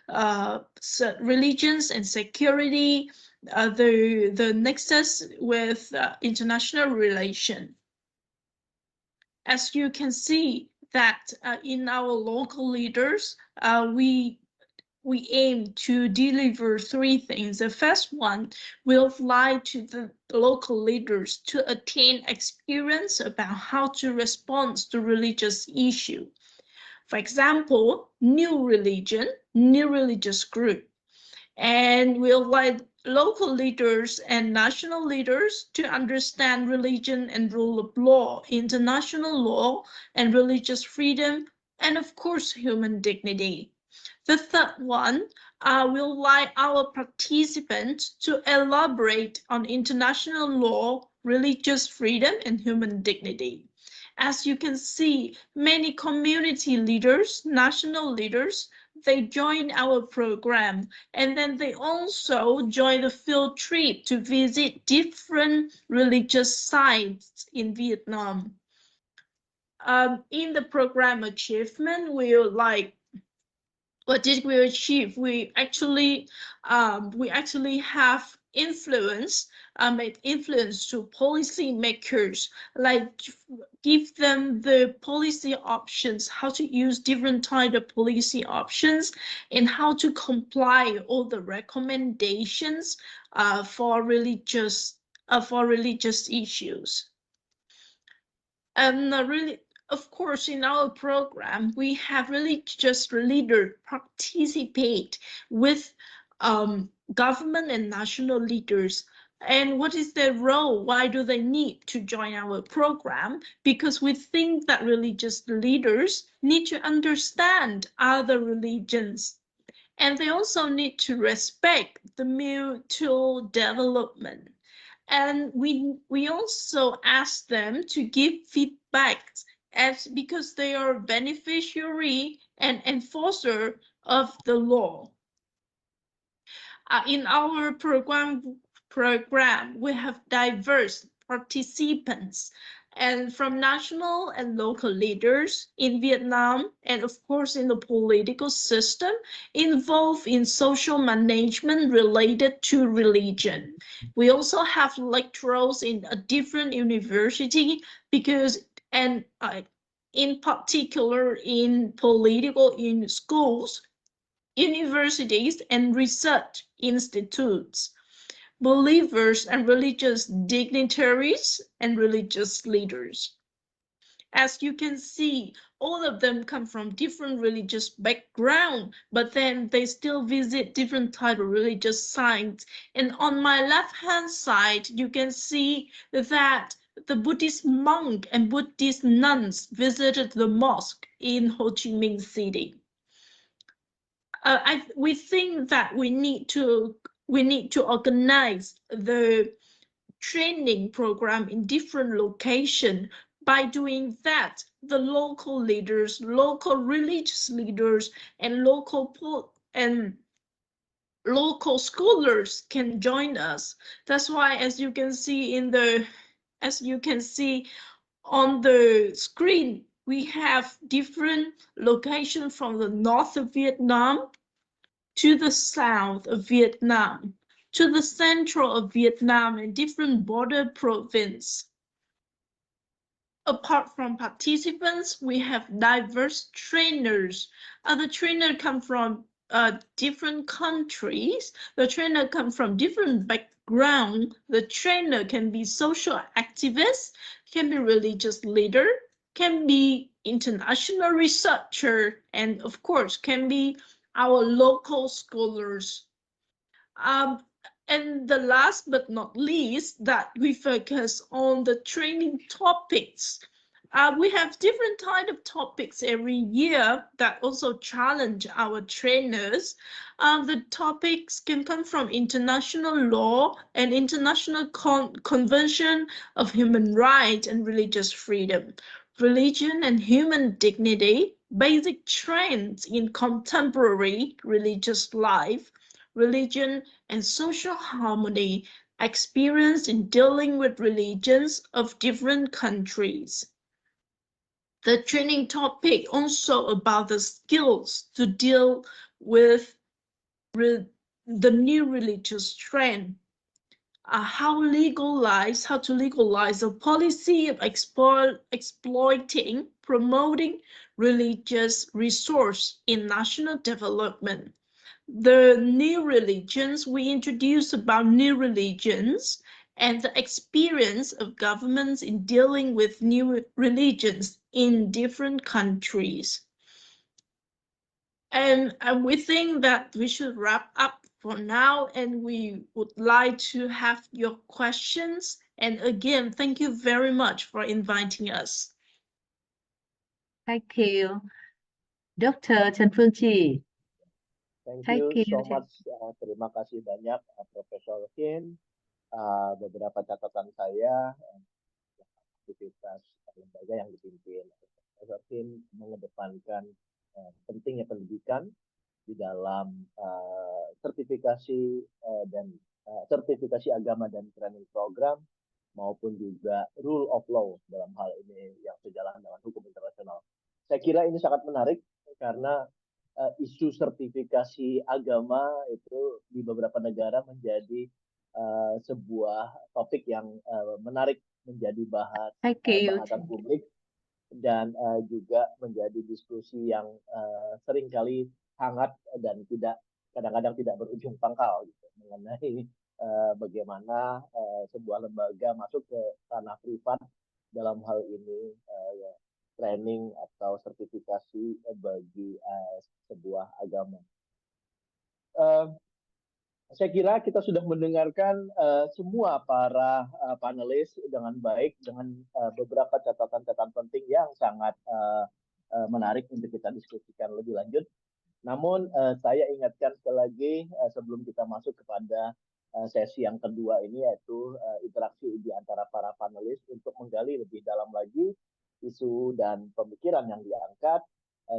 religions and security, the nexus with international relation. As you can see that in our local leaders, we aim to deliver 3 things. The first one will fly to the local leaders to attain experience about how to respond to religious issue. For example, new religion, new religious group. And we'll like local leaders and national leaders to understand religion and rule of law, international law and religious freedom, and of course, human dignity. The third one will like our participants to elaborate on international law, religious freedom, and human dignity. As you can see, many community leaders, national leaders, they join our program, and then they also join the field trip to visit different religious sites in Vietnam. In the program achievement, we like What did we achieve? We actually have influence, made influence to policy makers, like give them the policy options, how to use different type of policy options, and how to comply all the recommendations for religious issues. And really, of course, in our program, we have religious leaders participate with government and national leaders. And what is their role? Why do they need to join our program? Because we think that religious leaders need to understand other religions. And they also need to respect the mutual development. And we also ask them to give feedback because they are beneficiary and enforcer of the law. In our program, we have diverse participants and from national and local leaders in Vietnam, and of course in the political system involved in social management related to religion. We also have lecturers in a different university because, and in particular in political in schools, universities, and research institutes, believers and religious dignitaries and religious leaders. As you can see, all of them come from different religious background, but then they still visit different type of religious sites. And on my left-hand side, you can see that the Buddhist monk and Buddhist nuns visited the mosque in Ho Chi Minh City. We think that we need to organize the training program in different locations. By doing that, the local leaders, local religious leaders, and local scholars can join us. That's why, as you can see on the screen, we have different locations from the north of Vietnam to the south of Vietnam, to the central of Vietnam, and different border provinces. Apart from participants, we have diverse trainers. The trainers come from different countries. The trainer come from different background. The trainer can be social activist, can be religious leader, can be international researcher, and of course can be our local scholars. And the last but not least, that we focus on the training topics. We have different type of topics every year that also challenge our trainers. The topics can come from international law and international convention of human rights and religious freedom, religion and human dignity, basic trends in contemporary religious life, religion and social harmony experienced in dealing with religions of different countries. The training topic also about the skills to deal with the new religious trend. How to legalize a policy of exploiting, promoting religious resource in national development. The new religions, we introduce about new religions and the experience of governments in dealing with new religions in different countries. And we think that we should wrap up for now, and we would like to have your questions. And again, thank you very much for inviting us. Thank you. Dr. Trần Phương Trì. Thank you so much. Terima kasih banyak, Profesor Kim. Beberapa catatan saya, aktivitas lembaga yang dipimpin Profesor Kim mengedepankan pentingnya pendidikan di dalam sertifikasi agama dan training program maupun juga rule of law dalam hal ini yang sejalan dengan hukum internasional. Saya kira ini sangat menarik karena isu sertifikasi agama itu di beberapa negara menjadi sebuah topik yang menarik menjadi bahasan publik dan juga menjadi diskusi yang seringkali hangat dan kadang-kadang tidak berujung pangkal gitu, mengenai bagaimana sebuah lembaga masuk ke ranah privat dalam hal ini training atau sertifikasi bagi sebuah agama. Saya kira kita sudah mendengarkan semua para panelis dengan baik, dengan beberapa catatan-catatan penting yang sangat menarik untuk kita diskusikan lebih lanjut. Namun saya ingatkan sekali lagi sebelum kita masuk kepada sesi yang kedua ini, yaitu interaksi di antara para panelis untuk menggali lebih dalam lagi isu dan pemikiran yang diangkat.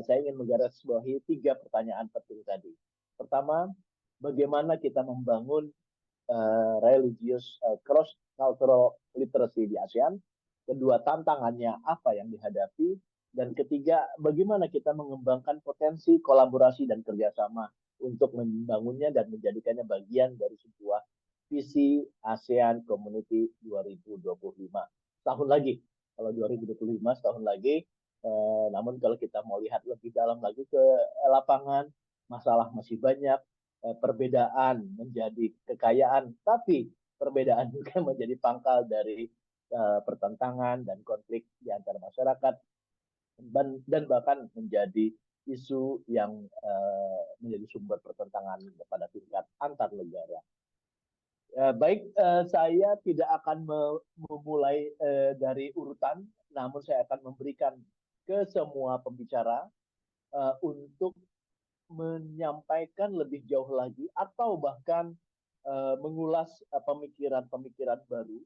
Saya ingin menggarisbawahi 3 pertanyaan penting tadi. Pertama, bagaimana kita membangun religious cross-cultural literacy di ASEAN. Kedua, tantangannya apa yang dihadapi. Dan ketiga, bagaimana kita mengembangkan potensi kolaborasi dan kerjasama untuk membangunnya dan menjadikannya bagian dari sebuah visi ASEAN Community 2025. Tahun lagi, kalau 2025 setahun lagi, namun kalau kita mau lihat lebih dalam lagi ke lapangan, masalah masih banyak, perbedaan menjadi kekayaan, tapi perbedaan juga menjadi pangkal dari pertentangan dan konflik di antara masyarakat, dan bahkan menjadi isu yang menjadi sumber pertentangan pada tingkat antar negara. Baik, saya tidak akan memulai dari urutan, namun saya akan memberikan ke semua pembicara untuk menyampaikan lebih jauh lagi atau bahkan mengulas pemikiran-pemikiran baru,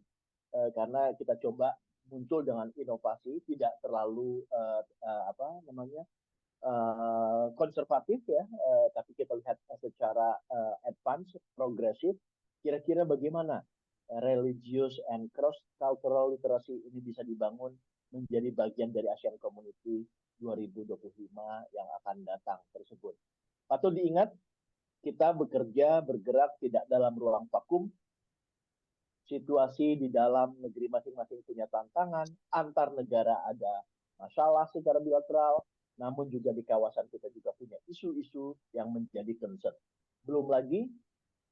karena kita coba muncul dengan inovasi, tidak terlalu konservatif ya, tapi kita lihat secara advance, progresif. Kira-kira bagaimana religious and cross-cultural literacy ini bisa dibangun menjadi bagian dari ASEAN Community 2025 yang akan datang tersebut. Patut diingat, kita bergerak tidak dalam ruang vakum. Situasi di dalam negeri masing-masing punya tantangan, antar negara ada masalah secara bilateral, namun juga di kawasan kita juga punya isu-isu yang menjadi concern. Belum lagi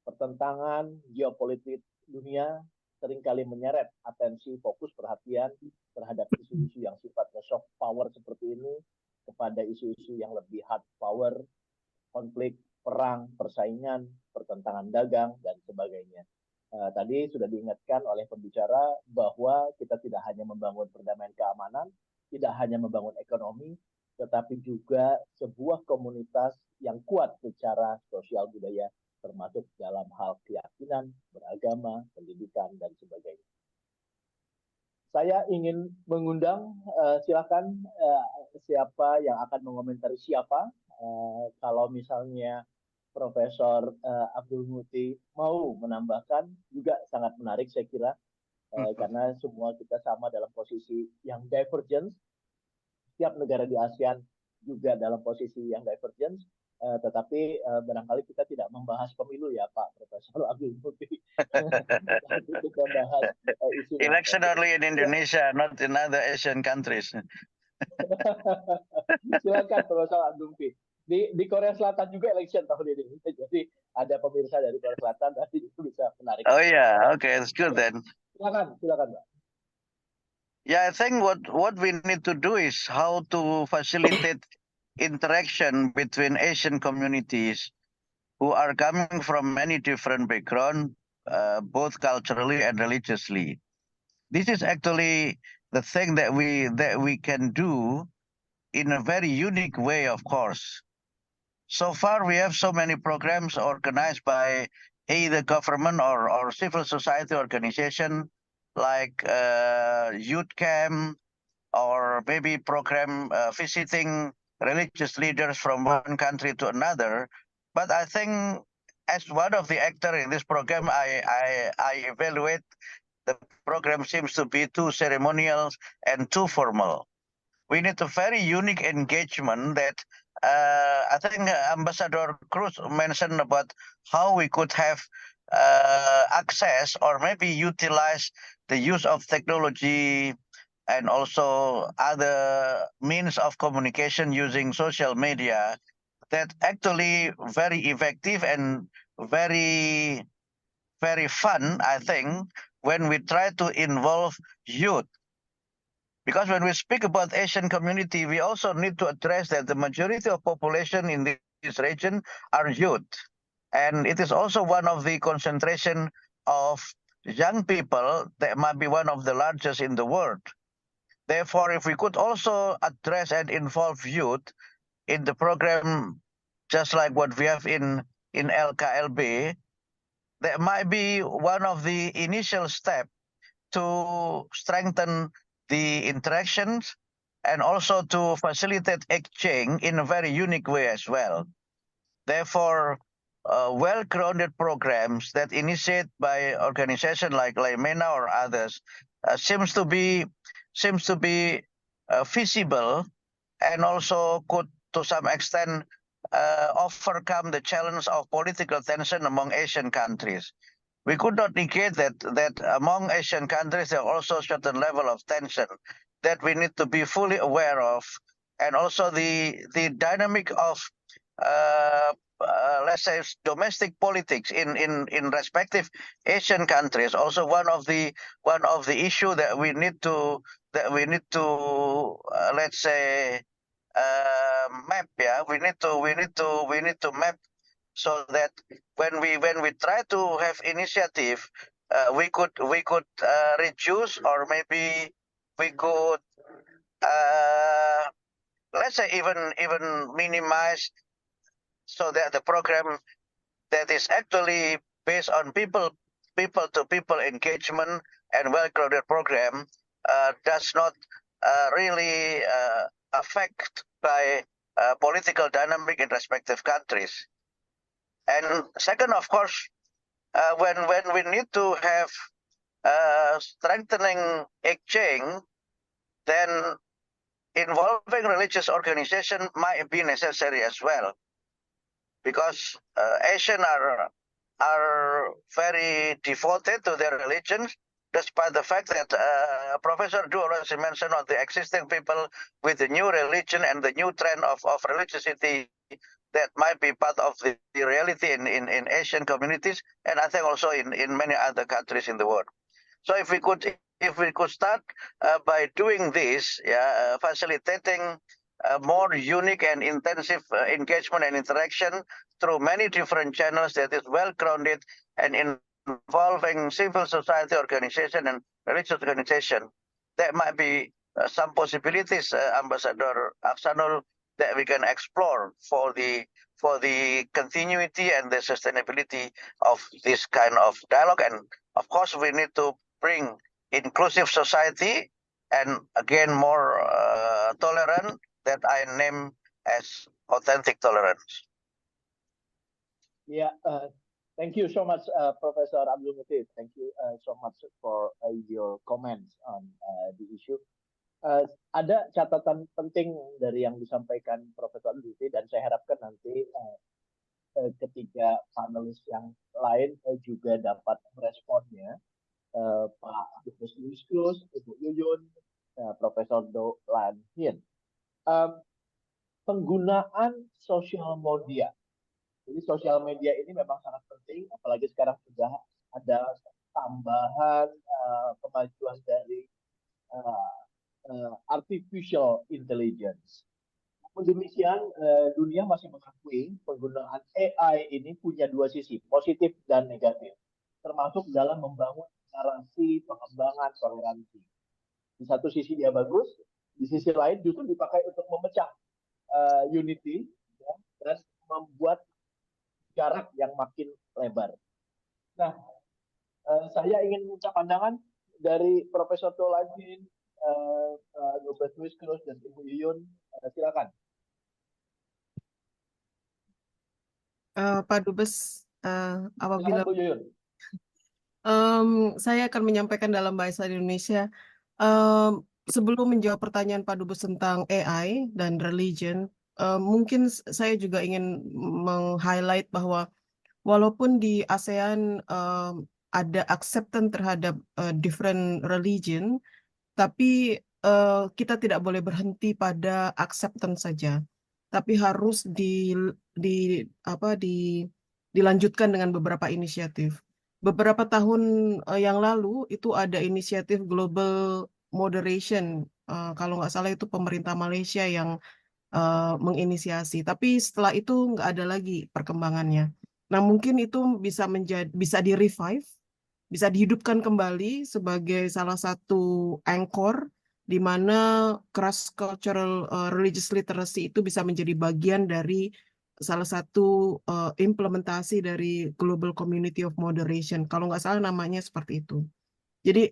pertentangan geopolitik dunia seringkali menyeret atensi, fokus, perhatian terhadap isu-isu yang sifatnya soft power seperti ini kepada isu-isu yang lebih hard power, konflik, perang, persaingan, pertentangan dagang, dan sebagainya. Tadi sudah diingatkan oleh pembicara bahwa kita tidak hanya membangun perdamaian keamanan, tidak hanya membangun ekonomi, tetapi juga sebuah komunitas yang kuat secara sosial budaya, termasuk dalam hal keyakinan, beragama, pendidikan, dan sebagainya. Saya ingin mengundang, silakan siapa yang akan mengomentari siapa. Kalau misalnya Profesor Abdul Muti mau menambahkan, juga sangat menarik saya kira, karena semua kita sama dalam posisi yang divergence. Setiap negara di ASEAN juga dalam posisi yang divergence, tetapi barangkali kita tidak membahas pemilu ya Pak Profesor Abdul Muti. Kita bahas isu election only in Indonesia, not in other Asian countries. Silakan Profesor Abdul Muti. Di Korea Selatan juga election tahun ini, jadi ada pemirsa dari Korea Selatan, tadi itu bisa menarik. Oh yeah, okay, it's good then. Silakan Pak. Yeah, I think what we need to do is how to facilitate interaction between Asian communities who are coming from many different backgrounds, both culturally and religiously. This is actually the thing that we can do in a very unique way, of course. So far, we have so many programs organized by either government or civil society organization, like youth camp, or maybe program visiting religious leaders from one country to another. But I think as one of the actors in this program, I evaluate the program seems to be too ceremonial and too formal. We need a very unique engagement that I think Ambassador Cruz mentioned about how we could have access or maybe utilize the use of technology and also other means of communication using social media that actually very effective and very, very fun, I think, when we try to involve youth. Because when we speak about Asian community, we also need to address that the majority of population in this region are youth. And it is also one of the concentration of young people that might be one of the largest in the world. Therefore, if we could also address and involve youth in the program, just like what we have in LKLB, that might be one of the initial steps to strengthen the interactions and also to facilitate exchange in a very unique way as well. Therefore, well-grounded programs that initiate by organizations like MENA or others seems to be feasible and also could to some extent overcome the challenge of political tension among Asian countries. We could not negate that among Asian countries there are also certain level of tension that we need to be fully aware of, and also the dynamic of let's say domestic politics in respective Asian countries. Also one of the issue that we need to let's say map. Yeah, we need to map so that when we try to have initiative, we could reduce or maybe we could let's say even minimize, so that the program that is actually based on people to people engagement and well-grounded program does not really affect by political dynamic in respective countries. And second, of course, when we need to have strengthening exchange, then involving religious organization might be necessary as well, because Asian are very devoted to their religions, despite the fact that Professor Du already mentioned on the existing people with the new religion and the new trend of religiosity that might be part of the reality in Asian communities, and I think also in many other countries in the world. So if we could start by doing this, facilitating more unique and intensive engagement and interaction through many different channels that is well grounded and involving civil society organization and religious organization, there might be some possibilities, Ambassador Aksanul, that we can explore for the continuity and the sustainability of this kind of dialogue. And of course, we need to bring inclusive society and again more tolerant, that I name as authentic tolerance. Yeah, thank you so much, Professor Abdul Muti. Thank you so much for your comments on the issue. Ada catatan penting dari yang disampaikan Profesor Abdul Muti, dan saya harapkan nanti ketiga panelis yang lain juga dapat meresponnya. Pak Dubes Louis Cruz, Ibu Yuyun, Profesor Do Lan Hien. Penggunaan sosial media. Jadi sosial media ini memang sangat penting, apalagi sekarang sudah ada tambahan kemajuan dari artificial intelligence. Namun demikian, dunia masih mengakui penggunaan AI ini punya dua sisi, positif dan negatif, termasuk dalam membangun narasi pengembangan toleransi. Di satu sisi dia bagus, di sisi lain justru dipakai untuk memecah unity, ya, dan membuat jarak yang makin lebar. Nah, saya ingin minta pandangan dari Profesor Tolajin, Dubes Louis Cruz, dan Ibu Yuyun. Silakan. Pak Dubes, apabila Silakan, Bu Yuyun. Saya akan menyampaikan dalam bahasa Indonesia. Sebelum menjawab pertanyaan Pak Dubes tentang AI dan religion, mungkin saya juga ingin meng-highlight bahwa walaupun di ASEAN ada acceptance terhadap different religion, tapi kita tidak boleh berhenti pada acceptance saja, tapi harus dilanjutkan dengan beberapa inisiatif. Beberapa tahun yang lalu itu ada inisiatif Global Moderation, kalau nggak salah itu pemerintah Malaysia yang menginisiasi. Tapi setelah itu nggak ada lagi perkembangannya. Nah, mungkin itu bisa di-revive, bisa dihidupkan kembali sebagai salah satu anchor di mana cross cultural religious literacy itu bisa menjadi bagian dari salah satu implementasi dari Global Community of Moderation. Kalau nggak salah namanya seperti itu. Jadi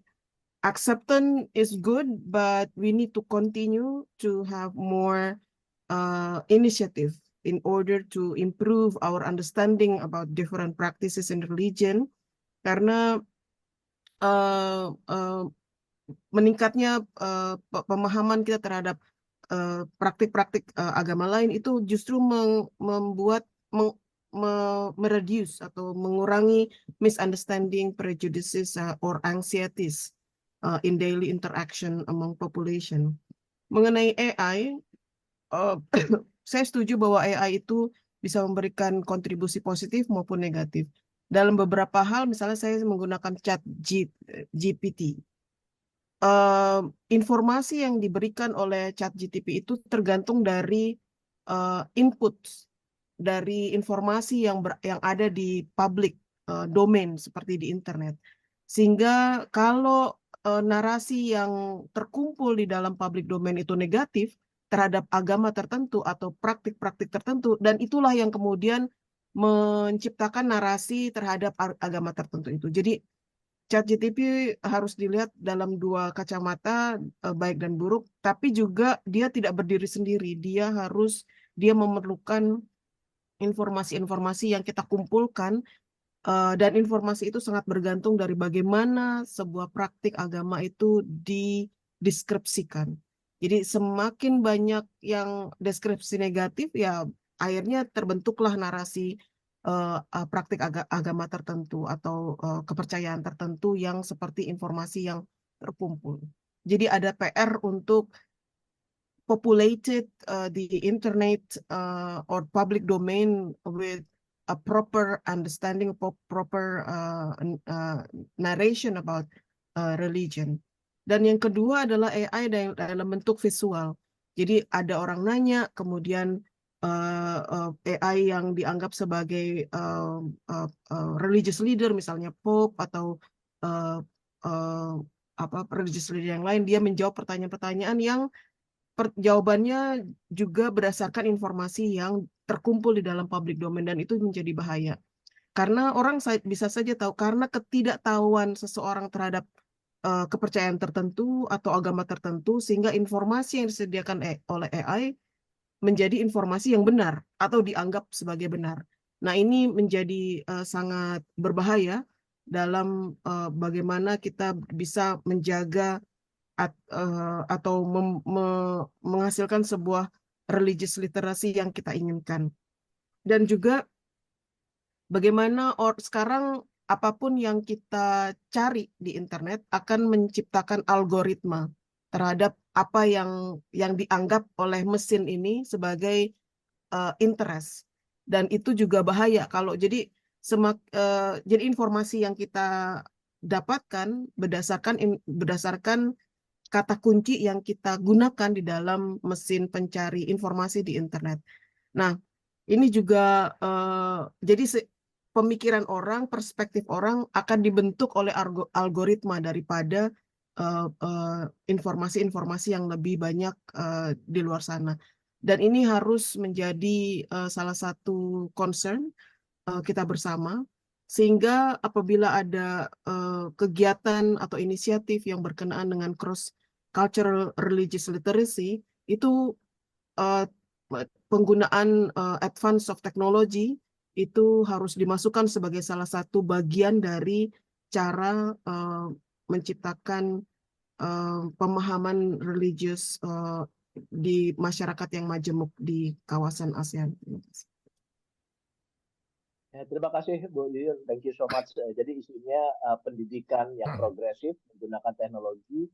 acceptance is good, but we need to continue to have more initiative in order to improve our understanding about different practices in religion, karena meningkatnya pemahaman kita terhadap praktik-praktik agama lain itu justru membuat mereduce atau mengurangi misunderstanding, prejudices, or anxieties in daily interaction among population. Mengenai AI, saya setuju bahwa AI itu bisa memberikan kontribusi positif maupun negatif. Dalam beberapa hal, misalnya saya menggunakan chat GPT. Informasi yang diberikan oleh chat GPT itu tergantung dari input dari informasi yang ada di public domain seperti di internet. Sehingga kalau narasi yang terkumpul di dalam public domain itu negatif terhadap agama tertentu atau praktik-praktik tertentu, dan itulah yang kemudian menciptakan narasi terhadap agama tertentu itu. Jadi ChatGPT harus dilihat dalam dua kacamata, baik dan buruk, tapi juga dia tidak berdiri sendiri. Dia memerlukan informasi-informasi yang kita kumpulkan, dan informasi itu sangat bergantung dari bagaimana sebuah praktik agama itu dideskripsikan. Jadi semakin banyak yang deskripsi negatif, ya akhirnya terbentuklah narasi praktik agama tertentu atau kepercayaan tertentu yang seperti informasi yang terkumpul. Jadi ada PR untuk populated the internet or public domain with a proper understanding, proper narration about religion. Dan yang kedua adalah AI dalam bentuk visual. Jadi ada orang nanya, kemudian AI yang dianggap sebagai religious leader, misalnya Pope atau religious leader yang lain, dia menjawab pertanyaan-pertanyaan yang jawabannya juga berdasarkan informasi yang terkumpul di dalam public domain, dan itu menjadi bahaya. Karena orang bisa saja tahu, karena ketidaktahuan seseorang terhadap kepercayaan tertentu atau agama tertentu, sehingga informasi yang disediakan oleh AI menjadi informasi yang benar atau dianggap sebagai benar. Nah, ini menjadi sangat berbahaya dalam bagaimana kita bisa menjaga atau menghasilkan sebuah religious literacy yang kita inginkan. Dan juga bagaimana sekarang apapun yang kita cari di internet akan menciptakan algoritma terhadap apa yang dianggap oleh mesin ini sebagai interest. Dan itu juga bahaya kalau jadi informasi yang kita dapatkan berdasarkan kata kunci yang kita gunakan di dalam mesin pencari informasi di internet. Nah, ini juga jadi pemikiran orang, perspektif orang akan dibentuk oleh algoritma daripada informasi-informasi yang lebih banyak di luar sana. Dan ini harus menjadi salah satu concern kita bersama, sehingga apabila ada kegiatan atau inisiatif yang berkenaan dengan cross cultural religious literacy, itu penggunaan advance of technology itu harus dimasukkan sebagai salah satu bagian dari cara menciptakan pemahaman religius di masyarakat yang majemuk di kawasan ASEAN. Terima kasih. Terima kasih Bu Yuyun, thank you so much. Jadi isunya pendidikan yang progresif menggunakan teknologi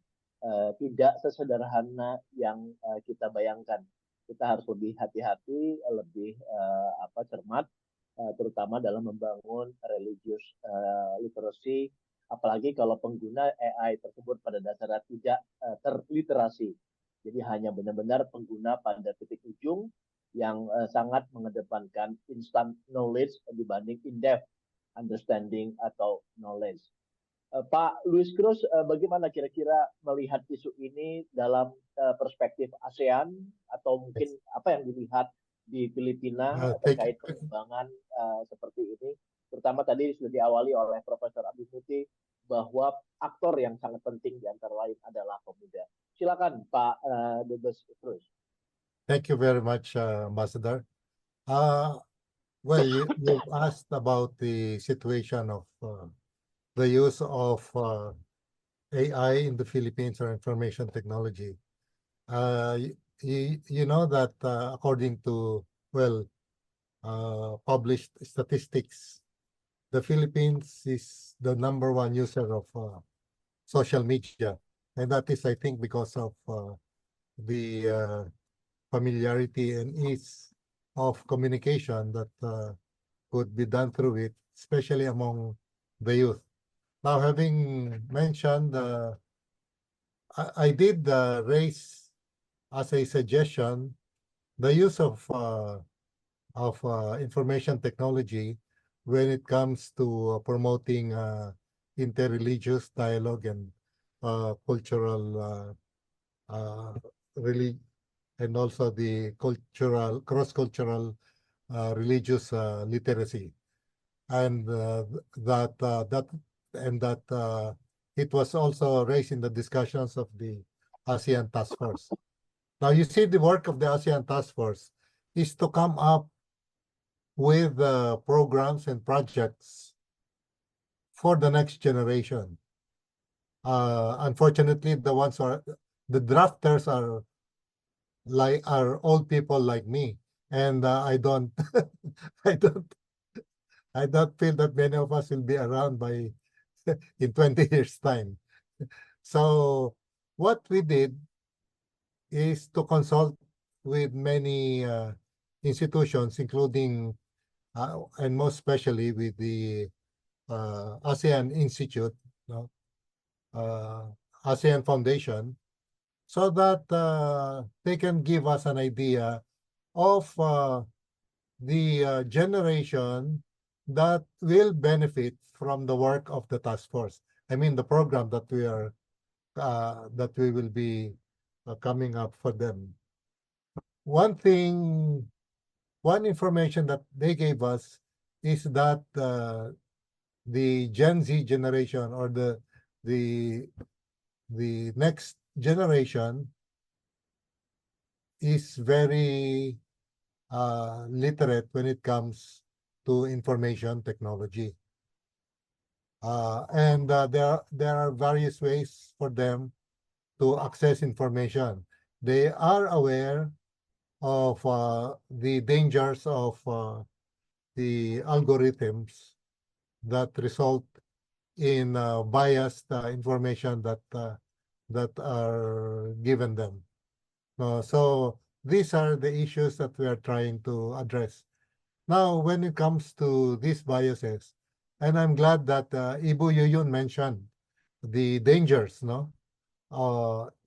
tidak sesederhana yang kita bayangkan. Kita harus lebih hati-hati, lebih cermat, terutama dalam membangun religious literacy, apalagi kalau pengguna AI tersebut pada dasarnya tidak terliterasi. Jadi hanya benar-benar pengguna pada titik ujung yang sangat mengedepankan instant knowledge dibanding in-depth understanding atau knowledge. Pak Luis Cruz, bagaimana kira-kira melihat isu ini dalam perspektif ASEAN atau mungkin apa yang dilihat di Filipina terkait pengembangan seperti ini? Terutama tadi sudah diawali oleh Profesor Abdul Muti bahwa aktor yang sangat penting di antara lain adalah pemuda. Silakan Pak Dubes Cruz. Thank you very much, Ambassador. Well, you asked about the situation of the use of AI in the Philippines or information technology. You know that according to, published statistics, the Philippines is the #1 user of social media. And that is, I think, because of the familiarity and ease of communication that could be done through it, especially among the youth. Now, having mentioned, I did raise as a suggestion the use of information technology when it comes to promoting interreligious dialogue and cultural and also the cross-cultural religious literacy, and that it was also raised in the discussions of the ASEAN Task Force. Now, you see, the work of the ASEAN Task Force is to come up with programs and projects for the next generation. Unfortunately, the drafters are old people like me, and I don't I don't feel that many of us will be around by in 20 years time. So what we did is to consult with many institutions, including and most especially with the ASEAN Institute, ASEAN Foundation, so that they can give us an idea of the generation that will benefit from the work of the task force. I mean, the program that we will be coming up for them. One information that they gave us is that the Gen Z generation, or the next generation, is very literate when it comes to information technology, and there are various ways for them to access information. They are aware of the dangers of the algorithms that result in biased information that are given them. So these are the issues that we are trying to address. Now, when it comes to these biases, and I'm glad that Ibu Yuyun mentioned the dangers,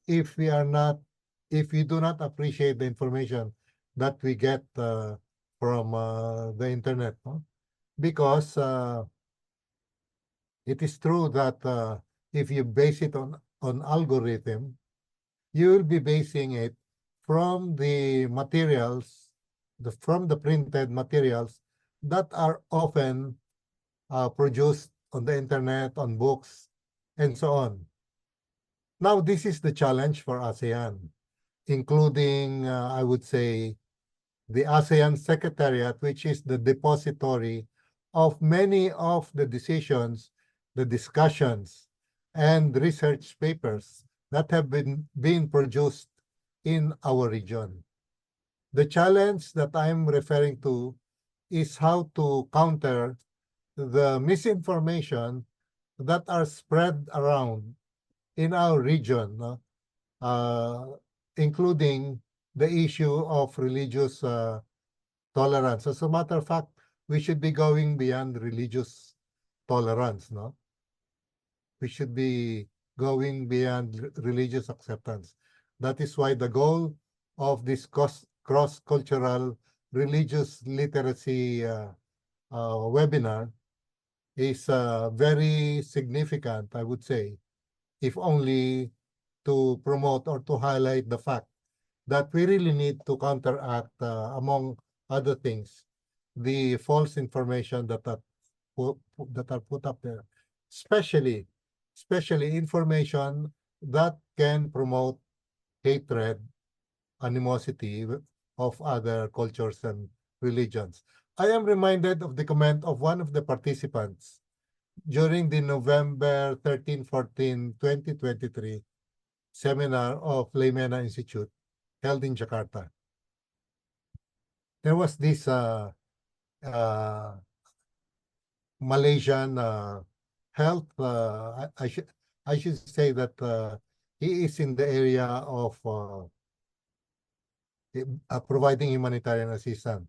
if we do not appreciate the information that we get from the internet, because it is true that if you base it on algorithm, you will be basing it from the materials, from the printed materials that are often produced on the internet, on books, and so on. Now, this is the challenge for ASEAN, including, I would say, the ASEAN Secretariat, which is the depository of many of the decisions, the discussions, and research papers that have been produced in our region. The challenge that I'm referring to is how to counter the misinformation that are spread around in our region, including the issue of religious tolerance. As a matter of fact, we should be going beyond religious tolerance, no? We should be going beyond religious acceptance. That is why the goal of this cross-cultural religious literacy webinar is very significant, I would say, if only to promote or to highlight the fact that we really need to counteract, among other things, the false information that are put up there, especially information that can promote hatred, animosity of other cultures and religions. I am reminded of the comment of one of the participants during the November 13, 14, 2023 seminar of Laymena Institute held in Jakarta. There was this Malaysian health, I should say that he is in the area of providing humanitarian assistance.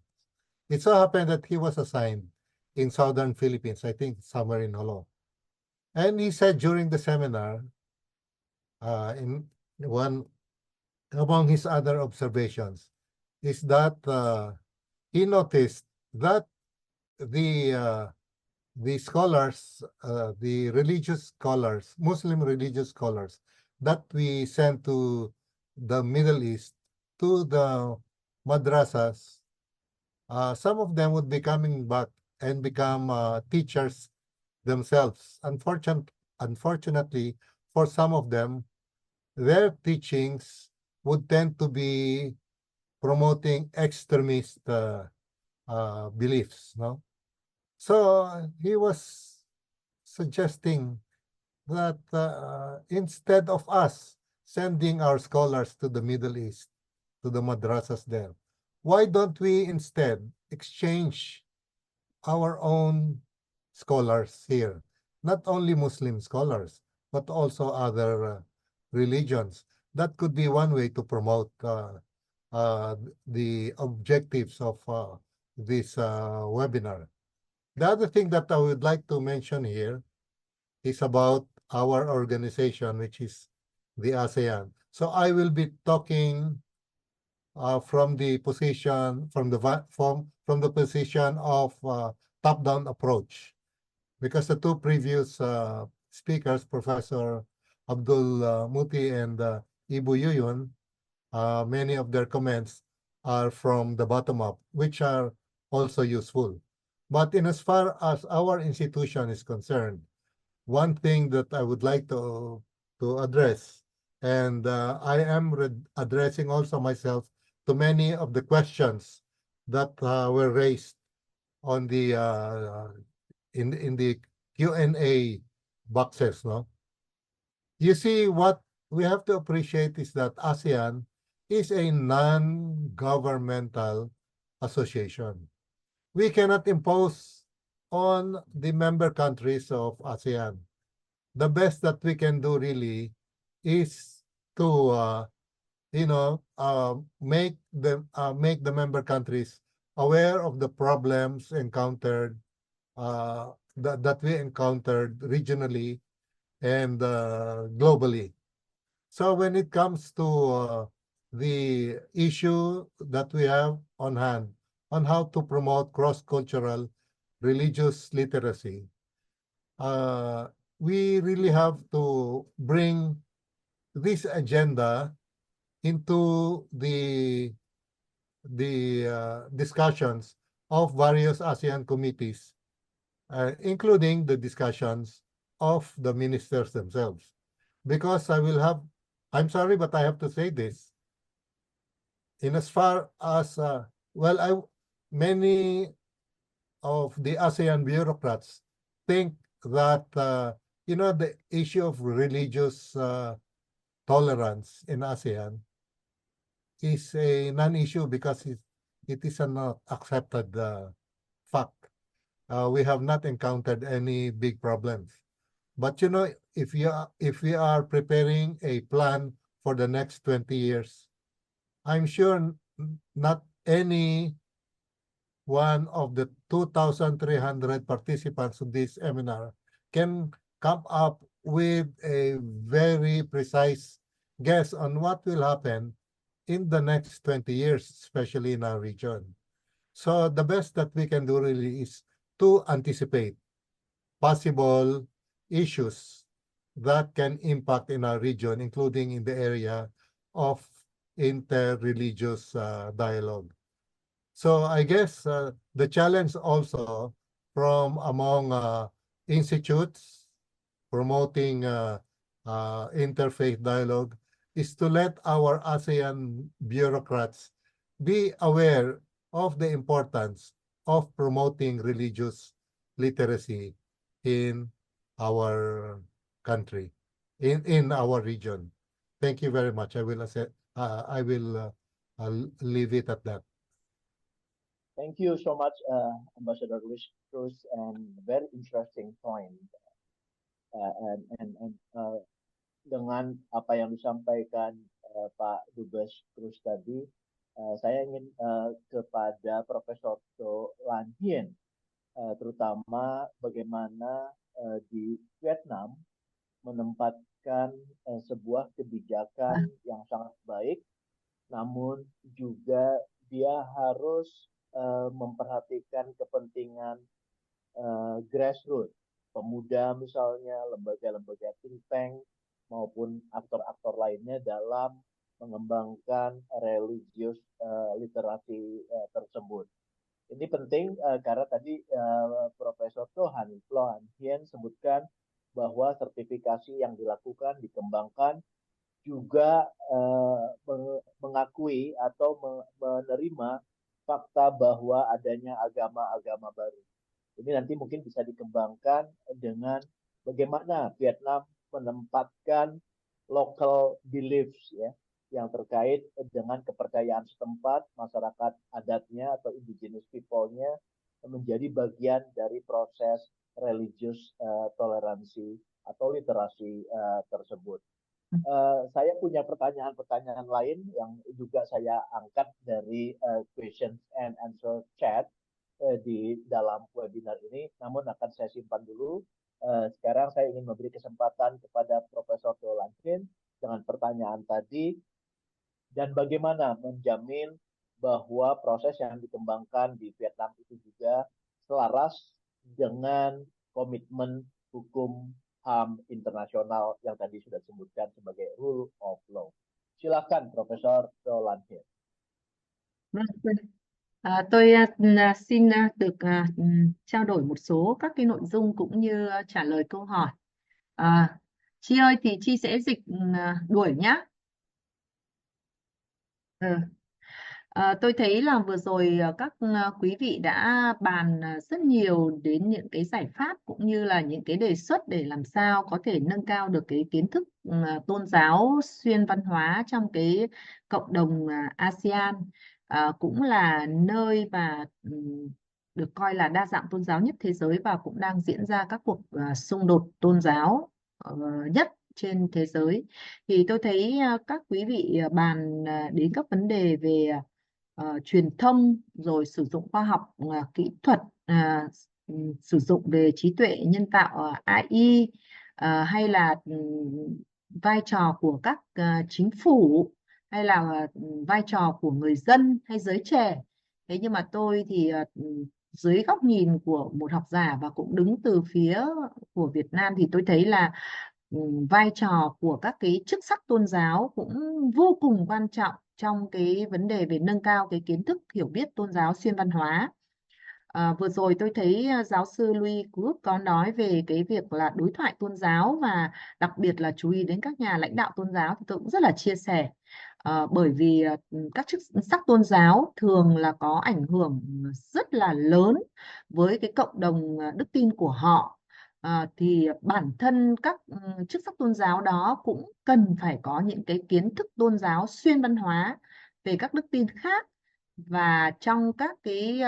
It so happened that he was assigned in southern Philippines, I think somewhere in Holo. And he said during the seminar, in one among his other observations, is that he noticed that the scholars, the religious scholars, Muslim religious scholars that we sent to the Middle East, to the madrasas, some of them would be coming back and become teachers themselves. Unfortunately, for some of them, their teachings would tend to be promoting extremist beliefs, no? So he was suggesting that instead of us sending our scholars to the Middle East, to the madrasas there, why don't we instead exchange our own scholars here? Not only Muslim scholars, but also other religions. That could be one way to promote the objectives of this webinar. The other thing that I would like to mention here is about our organization, which is the ASEAN. So I will be talking from the position of top-down approach, because the two previous speakers, Professor Abdul Muti and Ibu Yuyun, many of their comments are from the bottom up, which are also useful. But in as far as our institution is concerned, one thing that I would like to address, and I am addressing also myself to many of the questions that were raised on the in the Q&A boxes, no? You see, what we have to appreciate is that ASEAN is a non-governmental association. We cannot impose on the member countries of ASEAN. The best that we can do really is to, make the member countries aware of the problems encountered, that we encountered regionally and globally. So when it comes to the issue that we have on hand on how to promote cross-cultural religious literacy, we really have to bring this agenda into the discussions of various ASEAN committees, including the discussions of the ministers themselves. Because I'm sorry, but I have to say this, in as far as, many of the ASEAN bureaucrats think that, the issue of religious tolerance in ASEAN is a non-issue because it is an accepted fact. We have not encountered any big problems. But you know, if we are preparing a plan for the next 20 years, I'm sure not any one of the 2,300 participants of this seminar can come up with a very precise guess on what will happen in the next 20 years, especially in our region. So the best that we can do really is to anticipate possible issues that can impact in our region, including in the area of inter-religious dialogue. So I guess the challenge also from among institutes promoting interfaith dialogue is to let our ASEAN bureaucrats be aware of the importance of promoting religious literacy in our country, in our region. Thank you very much. I will leave it at that. Thank you so much, Ambassador Luis Cruz, and very interesting point. Dengan apa yang disampaikan Pak Dubes Cruz tadi, saya ingin kepada Profesor To Lan Hien, terutama bagaimana di Vietnam menempatkan sebuah kebijakan yang sangat baik, namun juga dia harus memperhatikan kepentingan grassroots, pemuda misalnya, lembaga-lembaga think tank, maupun aktor-aktor lainnya dalam mengembangkan religious literasi tersebut. Ini penting karena tadi Profesor To Lan Hien sebutkan bahwa sertifikasi yang dilakukan, dikembangkan, juga mengakui atau menerima fakta bahwa adanya agama-agama baru. Ini nanti mungkin bisa dikembangkan dengan bagaimana Vietnam menempatkan local beliefs ya, yang terkait dengan kepercayaan setempat, masyarakat adatnya atau indigenous people-nya menjadi bagian dari proses religious toleransi atau literasi tersebut. Saya punya pertanyaan-pertanyaan lain yang juga saya angkat dari questions and answer chat di dalam webinar ini, namun akan saya simpan dulu. Sekarang saya ingin memberi kesempatan kepada Profesor To Lan Hien dengan pertanyaan tadi, dan bagaimana menjamin bahwa proses yang dikembangkan di Vietnam itu juga selaras dengan komitmen hukum HAM internasional yang tadi sudah disebutkan sebagai rule of law. Silakan Profesor To Lan Hien. Tôi xin được trao đổi một số các cái nội dung cũng như trả lời câu hỏi. Chi ơi thì Chi sẽ dịch đuổi nhá. Tôi thấy là vừa rồi các quý vị đã bàn rất nhiều đến những cái giải pháp cũng như là những cái đề xuất để làm sao có thể nâng cao được cái kiến thức tôn giáo xuyên văn hóa trong cái cộng đồng ASEAN, cũng là nơi mà được coi là đa dạng tôn giáo nhất thế giới và cũng đang diễn ra các cuộc xung đột tôn giáo nhất trên thế giới. Thì tôi thấy các quý vị bàn đến các vấn đề về truyền thông, rồi sử dụng khoa học kỹ thuật, sử dụng về trí tuệ nhân tạo AI, hay là vai trò của các chính phủ, hay là vai trò của người dân hay giới trẻ. Thế nhưng mà tôi thì dưới góc nhìn của một học giả và cũng đứng từ phía của Việt Nam thì tôi thấy là vai trò của các cái chức sắc tôn giáo cũng vô cùng quan trọng trong cái vấn đề về nâng cao cái kiến thức hiểu biết tôn giáo xuyên văn hóa. Vừa rồi tôi thấy giáo sư Louis Cruz có nói về cái việc là đối thoại tôn giáo và đặc biệt là chú ý đến các nhà lãnh đạo tôn giáo, thì tôi cũng rất là chia sẻ. Bởi vì các chức sắc tôn giáo thường là có ảnh hưởng rất là lớn với cái cộng đồng đức tin của họ. Thì bản thân các chức sắc tôn giáo đó cũng cần phải có những cái kiến thức tôn giáo xuyên văn hóa về các đức tin khác, và trong các cái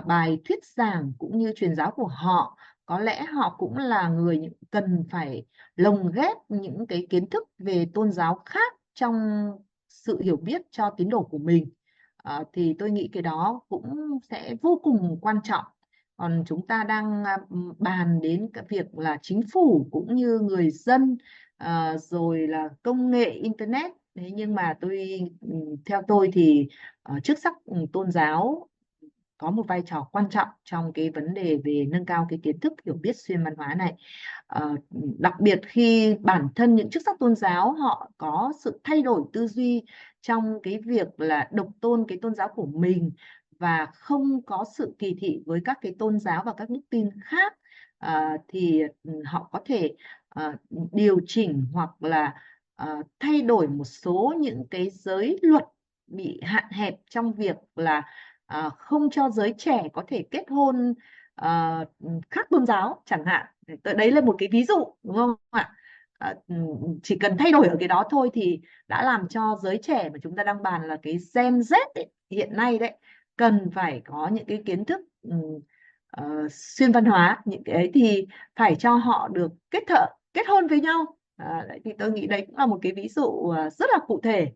bài thuyết giảng cũng như truyền giáo của họ, có lẽ họ cũng là người cần phải lồng ghép những cái kiến thức về tôn giáo khác trong sự hiểu biết cho tín đồ của mình. Thì tôi nghĩ cái đó cũng sẽ vô cùng quan trọng. Còn chúng ta đang bàn đến cái việc là chính phủ cũng như người dân, rồi là công nghệ internet. Thế nhưng mà theo tôi thì chức sắc tôn giáo có một vai trò quan trọng trong cái vấn đề về nâng cao cái kiến thức hiểu biết xuyên văn hóa này. Đặc biệt khi bản thân những chức sắc tôn giáo họ có sự thay đổi tư duy trong cái việc là độc tôn cái tôn giáo của mình và không có sự kỳ thị với các cái tôn giáo và các đức tin khác, thì họ có thể điều chỉnh hoặc là thay đổi một số những cái giới luật bị hạn hẹp trong việc là không cho giới trẻ có thể kết hôn khác tôn giáo chẳng hạn. Đấy là một cái ví dụ, đúng không ạ? Chỉ cần thay đổi ở cái đó thôi thì đã làm cho giới trẻ mà chúng ta đang bàn là cái Gen Z ấy, hiện nay đấy, cần phải có những cái kiến thức xuyên văn hóa. Những cái ấy thì phải cho họ được kết hôn với nhau. Thì tôi nghĩ đấy cũng là một cái ví dụ rất là cụ thể.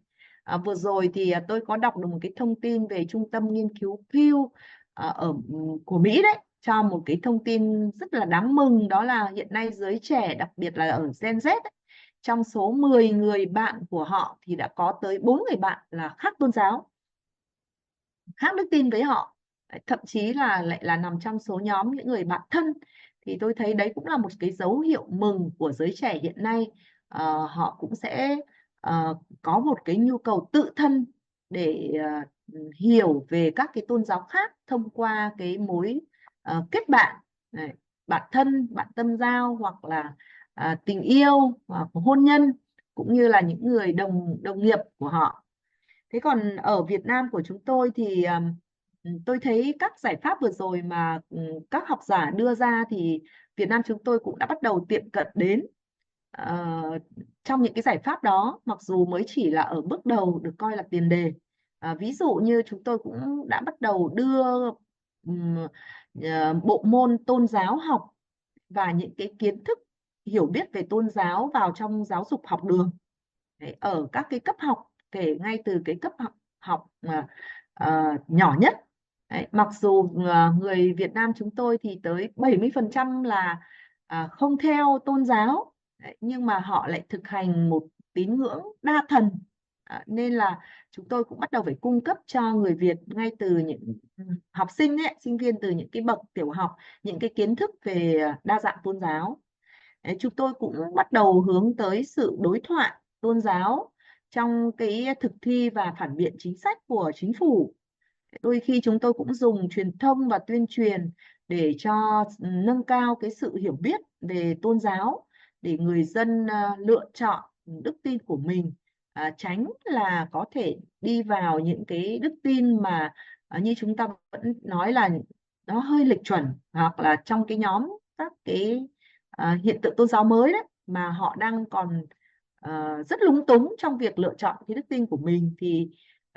Vừa rồi thì tôi có đọc được một cái thông tin về trung tâm nghiên cứu Pew của Mỹ đấy, cho một cái thông tin rất là đáng mừng, đó là hiện nay giới trẻ, đặc biệt là ở Gen Z ấy, trong số 10 người bạn của họ thì đã có tới 4 người bạn là khác tôn giáo, khác đức tin với họ. Thậm chí là lại là nằm trong số nhóm những người bạn thân. Thì tôi thấy đấy cũng là một cái dấu hiệu mừng của giới trẻ hiện nay. Họ cũng sẽ có một cái nhu cầu tự thân để hiểu về các cái tôn giáo khác thông qua cái mối kết bạn, bạn thân, bạn tâm giao, hoặc là tình yêu hoặc hôn nhân, cũng như là những người đồng nghiệp của họ. Thế còn ở Việt Nam của chúng tôi thì tôi thấy các giải pháp vừa rồi mà các học giả đưa ra thì Việt Nam chúng tôi cũng đã bắt đầu tiệm cận đến. Trong những cái giải pháp đó, mặc dù mới chỉ là ở bước đầu, được coi là tiền đề. Ví dụ như chúng tôi cũng đã bắt đầu đưa bộ môn tôn giáo học và những cái kiến thức hiểu biết về tôn giáo vào trong giáo dục học đường. Đấy, ở các cái cấp học, kể ngay từ cái cấp học nhỏ nhất. Đấy, mặc dù người Việt Nam chúng tôi thì tới 70% là không theo tôn giáo. Đấy, nhưng mà họ lại thực hành một tín ngưỡng đa thần. Nên là chúng tôi cũng bắt đầu phải cung cấp cho người Việt ngay từ những học sinh ấy, sinh viên từ những cái bậc tiểu học, những cái kiến thức về đa dạng tôn giáo. Đấy, chúng tôi cũng bắt đầu hướng tới sự đối thoại tôn giáo trong cái thực thi và phản biện chính sách của chính phủ. Đôi khi chúng tôi cũng dùng truyền thông và tuyên truyền để cho nâng cao cái sự hiểu biết về tôn giáo, để người dân lựa chọn đức tin của mình, tránh là có thể đi vào những cái đức tin mà như chúng ta vẫn nói là nó hơi lệch chuẩn, hoặc là trong cái nhóm các cái hiện tượng tôn giáo mới đấy, mà họ đang còn rất lúng túng trong việc lựa chọn cái đức tin của mình. Thì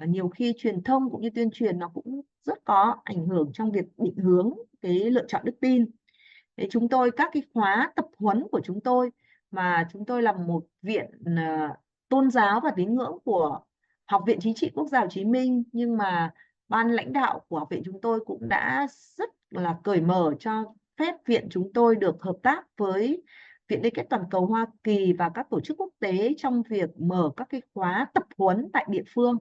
nhiều khi truyền thông cũng như tuyên truyền nó cũng rất có ảnh hưởng trong việc định hướng cái lựa chọn đức tin. Thế chúng tôi, các cái khóa tập huấn của chúng tôi, mà chúng tôi là một viện tôn giáo và tín ngưỡng của Học viện Chính trị Quốc gia Hồ Chí Minh, nhưng mà ban lãnh đạo của học viện chúng tôi cũng đã rất là cởi mở cho phép viện chúng tôi được hợp tác với Viện Liên kết Toàn cầu Hoa Kỳ và các tổ chức quốc tế trong việc mở các cái khóa tập huấn tại địa phương.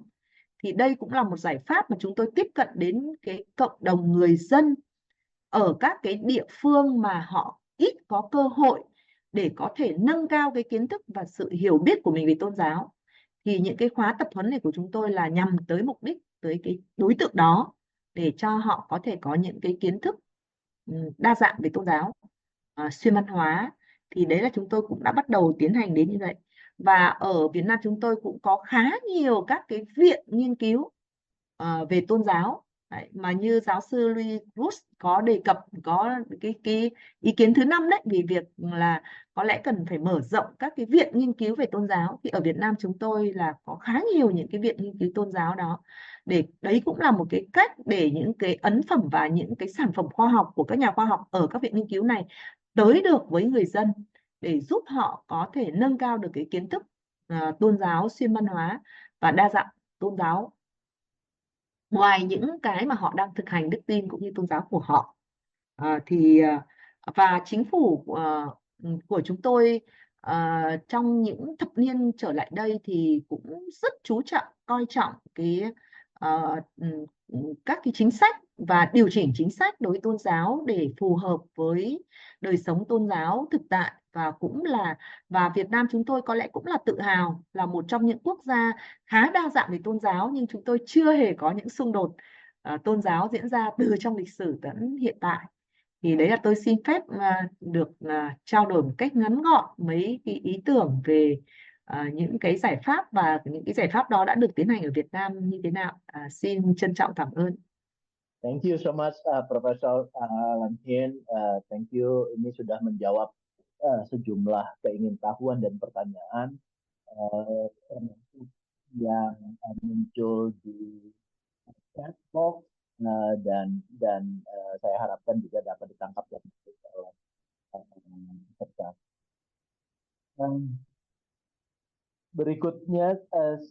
Thì đây cũng là một giải pháp mà chúng tôi tiếp cận đến cái cộng đồng người dân ở các cái địa phương mà họ ít có cơ hội để có thể nâng cao cái kiến thức và sự hiểu biết của mình về tôn giáo. Thì những cái khóa tập huấn này của chúng tôi là nhằm tới mục đích, tới cái đối tượng đó, để cho họ có thể có những cái kiến thức đa dạng về tôn giáo, xuyên văn hóa. Thì đấy là chúng tôi cũng đã bắt đầu tiến hành đến như vậy. Và ở Việt Nam chúng tôi cũng có khá nhiều các cái viện nghiên cứu về tôn giáo. Đấy, mà như giáo sư Louis Bruce có đề cập, có cái ý kiến thứ 5 đấy, về việc là có có lẽ cần phải mở rộng các cái viện nghiên cứu về tôn giáo. Thì ở Việt Nam chúng tôi là có khá nhiều những cái viện nghiên cứu tôn giáo đó, để đấy cũng là một cái cách để những cái ấn phẩm và những cái sản phẩm khoa học của các nhà khoa học ở các viện nghiên cứu này tới được với người dân, để giúp họ có thể nâng cao được cái kiến thức tôn giáo xuyên văn hóa và đa dạng tôn giáo, ngoài những cái mà họ đang thực hành đức tin cũng như tôn giáo của họ. Và chính phủ của chúng tôi trong những thập niên trở lại đây thì cũng rất chú trọng, coi trọng các cái chính sách và điều chỉnh chính sách đối với tôn giáo để phù hợp với đời sống tôn giáo thực tại. Và Việt Nam chúng tôi có lẽ cũng là tự hào là một trong những quốc gia khá đa dạng về tôn giáo, nhưng chúng tôi chưa hề có những xung đột tôn giáo diễn ra từ trong lịch sử đến hiện tại. Thì đấy là tôi xin phép được trao đổi một cách ngắn gọn mấy cái ý tưởng về những cái giải pháp, và những cái giải pháp đó đã được tiến hành ở Việt Nam như thế nào. Xin trân trọng cảm ơn. Thank you so much, Profesor Lan Hien. Thank you, ini sudah menjawab sejumlah keingintahuan dan pertanyaan yang muncul di chat box, dan saya harapkan juga dapat ditangkap dan oleh peserta. Berikutnya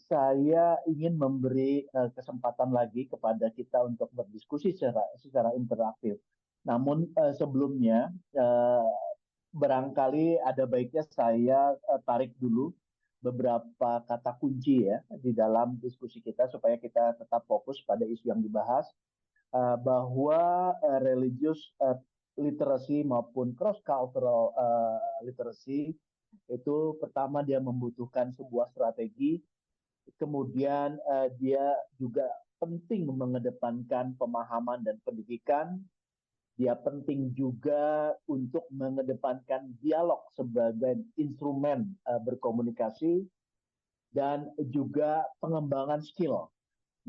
saya ingin memberi kesempatan lagi kepada kita untuk berdiskusi secara interaktif. Namun sebelumnya barangkali ada baiknya saya tarik dulu beberapa kata kunci ya di dalam diskusi kita supaya kita tetap fokus pada isu yang dibahas, bahwa religious literacy maupun cross cultural literacy itu pertama dia membutuhkan sebuah strategi, kemudian dia juga penting mengedepankan pemahaman dan pendidikan, dia penting juga untuk mengedepankan dialog sebagai instrumen berkomunikasi, dan juga pengembangan skill.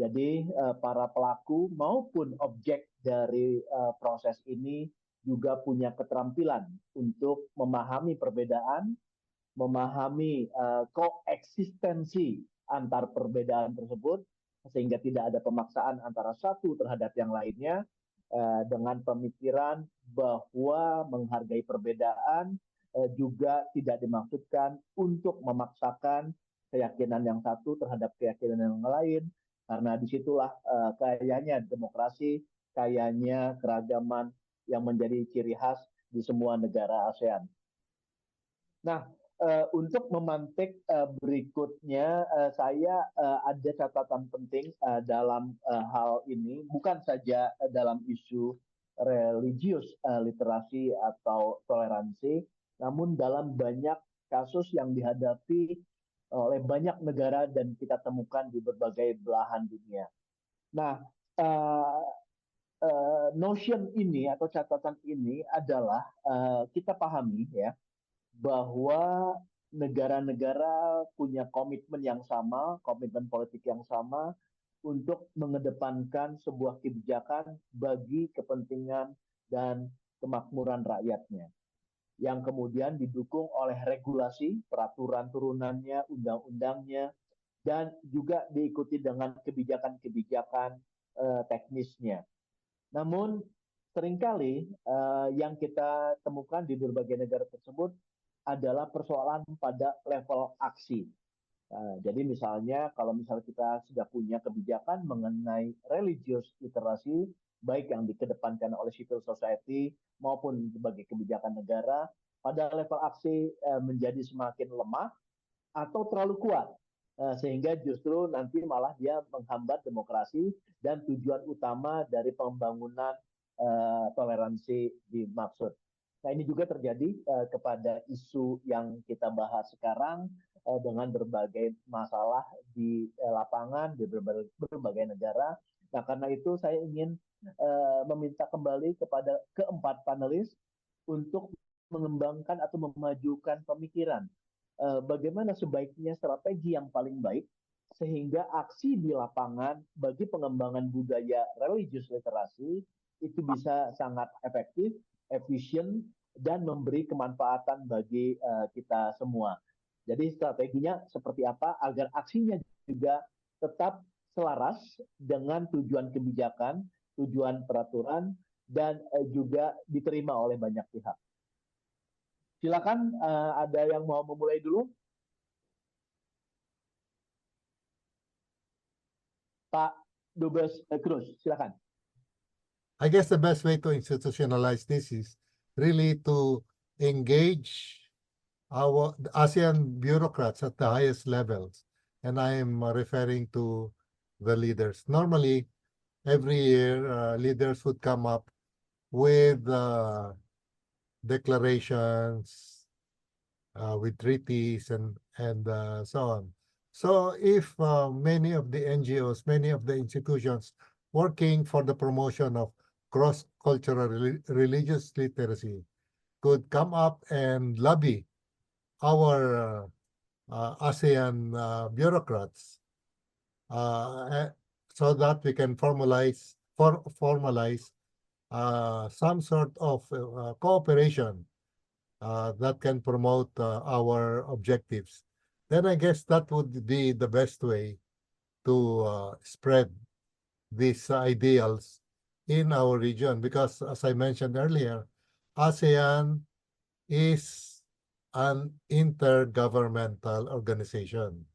Jadi para pelaku maupun objek dari proses ini juga punya keterampilan untuk memahami perbedaan, memahami koeksistensi antar perbedaan tersebut, sehingga tidak ada pemaksaan antara satu terhadap yang lainnya, dengan pemikiran bahwa menghargai perbedaan juga tidak dimaksudkan untuk memaksakan keyakinan yang satu terhadap keyakinan yang lain, karena disitulah kayanya demokrasi, kayanya keragaman yang menjadi ciri khas di semua negara ASEAN. Nah, untuk memantik berikutnya, saya ada catatan penting dalam hal ini, bukan saja dalam isu religius literasi atau toleransi, namun dalam banyak kasus yang dihadapi oleh banyak negara dan kita temukan di berbagai belahan dunia. Nah, notion ini atau catatan ini adalah kita pahami ya, bahwa negara-negara punya komitmen yang sama, komitmen politik yang sama untuk mengedepankan sebuah kebijakan bagi kepentingan dan kemakmuran rakyatnya, yang kemudian didukung oleh regulasi, peraturan turunannya, undang-undangnya, dan juga diikuti dengan kebijakan-kebijakan teknisnya. Namun seringkali yang kita temukan di berbagai negara tersebut adalah persoalan pada level aksi. Jadi misalnya kalau misalnya kita sudah punya kebijakan mengenai religious literasi, baik yang dikedepankan oleh civil society maupun sebagai kebijakan negara, pada level aksi menjadi semakin lemah atau terlalu kuat, sehingga justru nanti malah dia menghambat demokrasi dan tujuan utama dari pembangunan toleransi dimaksud. Nah, ini juga terjadi kepada isu yang kita bahas sekarang dengan berbagai masalah di lapangan di berbagai negara. Nah, karena itu saya ingin meminta kembali kepada keempat panelis untuk mengembangkan atau memajukan pemikiran bagaimana sebaiknya strategi yang paling baik sehingga aksi di lapangan bagi pengembangan budaya religious literasi itu bisa sangat efektif, efisien, dan memberi kemanfaatan bagi kita semua. Jadi strateginya seperti apa agar aksinya juga tetap selaras dengan tujuan kebijakan, tujuan peraturan, dan juga diterima oleh banyak pihak. Silakan, ada yang mau memulai dulu? Pak Dubes Cruz, silakan. I guess the best way to institutionalize this is really to engage our ASEAN bureaucrats at the highest levels. And I am referring to the leaders. Normally, every year, leaders would come up with declarations, with treaties, and so on. So if many of the NGOs, many of the institutions working for the promotion of cross-cultural religious literacy could come up and lobby our ASEAN bureaucrats so that we can formalize some sort of cooperation that can promote our objectives, then I guess that would be the best way to spread these ideals in our region. Because as I mentioned earlier, ASEAN is an intergovernmental organization.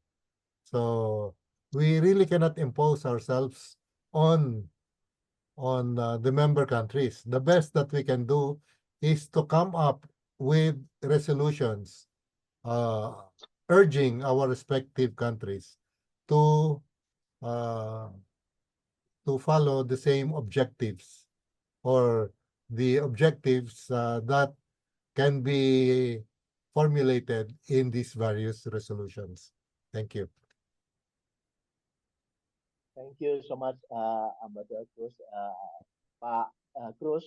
So we really cannot impose ourselves on the member countries. The best that we can do is to come up with resolutions urging our respective countries to follow the same objectives, or the objectives that can be formulated in these various resolutions. Thank you. Thank you so much, Ambassador Cruz. Pak Cruz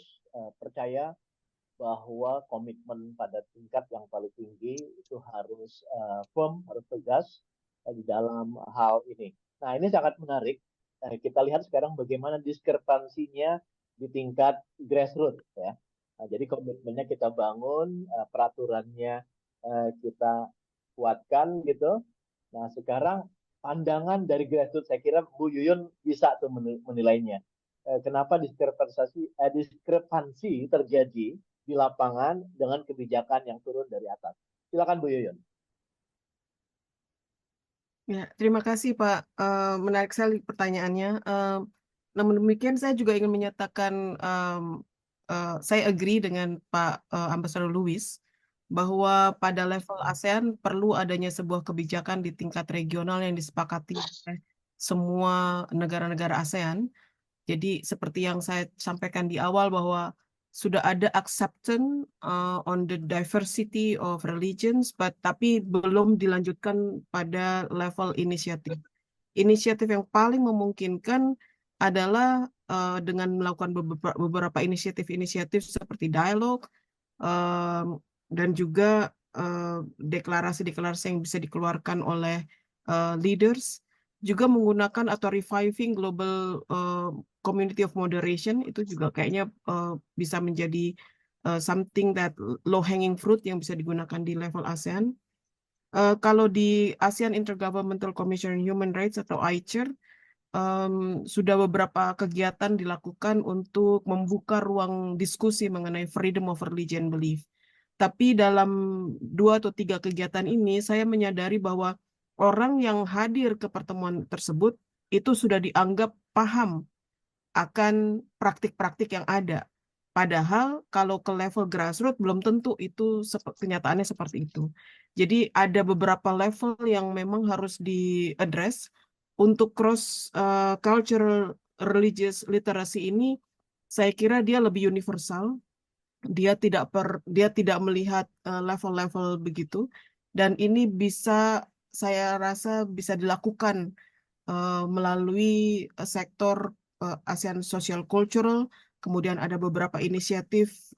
percaya bahwa komitmen pada tingkat yang paling tinggi itu harus firm, harus tegas di dalam hal ini. Nah, ini sangat menarik. Kita lihat sekarang bagaimana diskrepansinya di tingkat grassroots, ya. Nah, jadi komitmennya kita bangun, peraturannya kita kuatkan gitu. Nah, sekarang pandangan dari grassroots, saya kira Bu Yuyun bisa tuh menilainya. Kenapa diskrepansi terjadi di lapangan dengan kebijakan yang turun dari atas. Silakan Bu Yuyun. Ya, terima kasih Pak. Menarik sekali pertanyaannya. Namun demikian saya juga ingin menyatakan saya agree dengan Pak Ambassador Louis bahwa pada level ASEAN perlu adanya sebuah kebijakan di tingkat regional yang disepakati oleh semua negara-negara ASEAN. Jadi seperti yang saya sampaikan di awal bahwa sudah ada acceptance on the diversity of religions, tapi belum dilanjutkan pada level inisiatif. Inisiatif yang paling memungkinkan adalah dengan melakukan beberapa inisiatif-inisiatif seperti dialog dan juga deklarasi-deklarasi yang bisa dikeluarkan oleh leaders, juga menggunakan atau reviving global community of moderation, itu juga kayaknya bisa menjadi something that low hanging fruit yang bisa digunakan di level ASEAN. Kalau di ASEAN Intergovernmental Commission on Human Rights atau AICHR, sudah beberapa kegiatan dilakukan untuk membuka ruang diskusi mengenai freedom of religion belief. Tapi dalam 2 atau 3 kegiatan ini, saya menyadari bahwa orang yang hadir ke pertemuan tersebut itu sudah dianggap paham akan praktik-praktik yang ada. Padahal kalau ke level grassroots belum tentu itu kenyataannya seperti itu. Jadi ada beberapa level yang memang harus di-address untuk cross cultural religious literacy ini. Saya kira dia lebih universal. Dia tidak melihat level-level begitu, dan ini saya rasa bisa dilakukan melalui sektor ASEAN Social Cultural. Kemudian ada beberapa inisiatif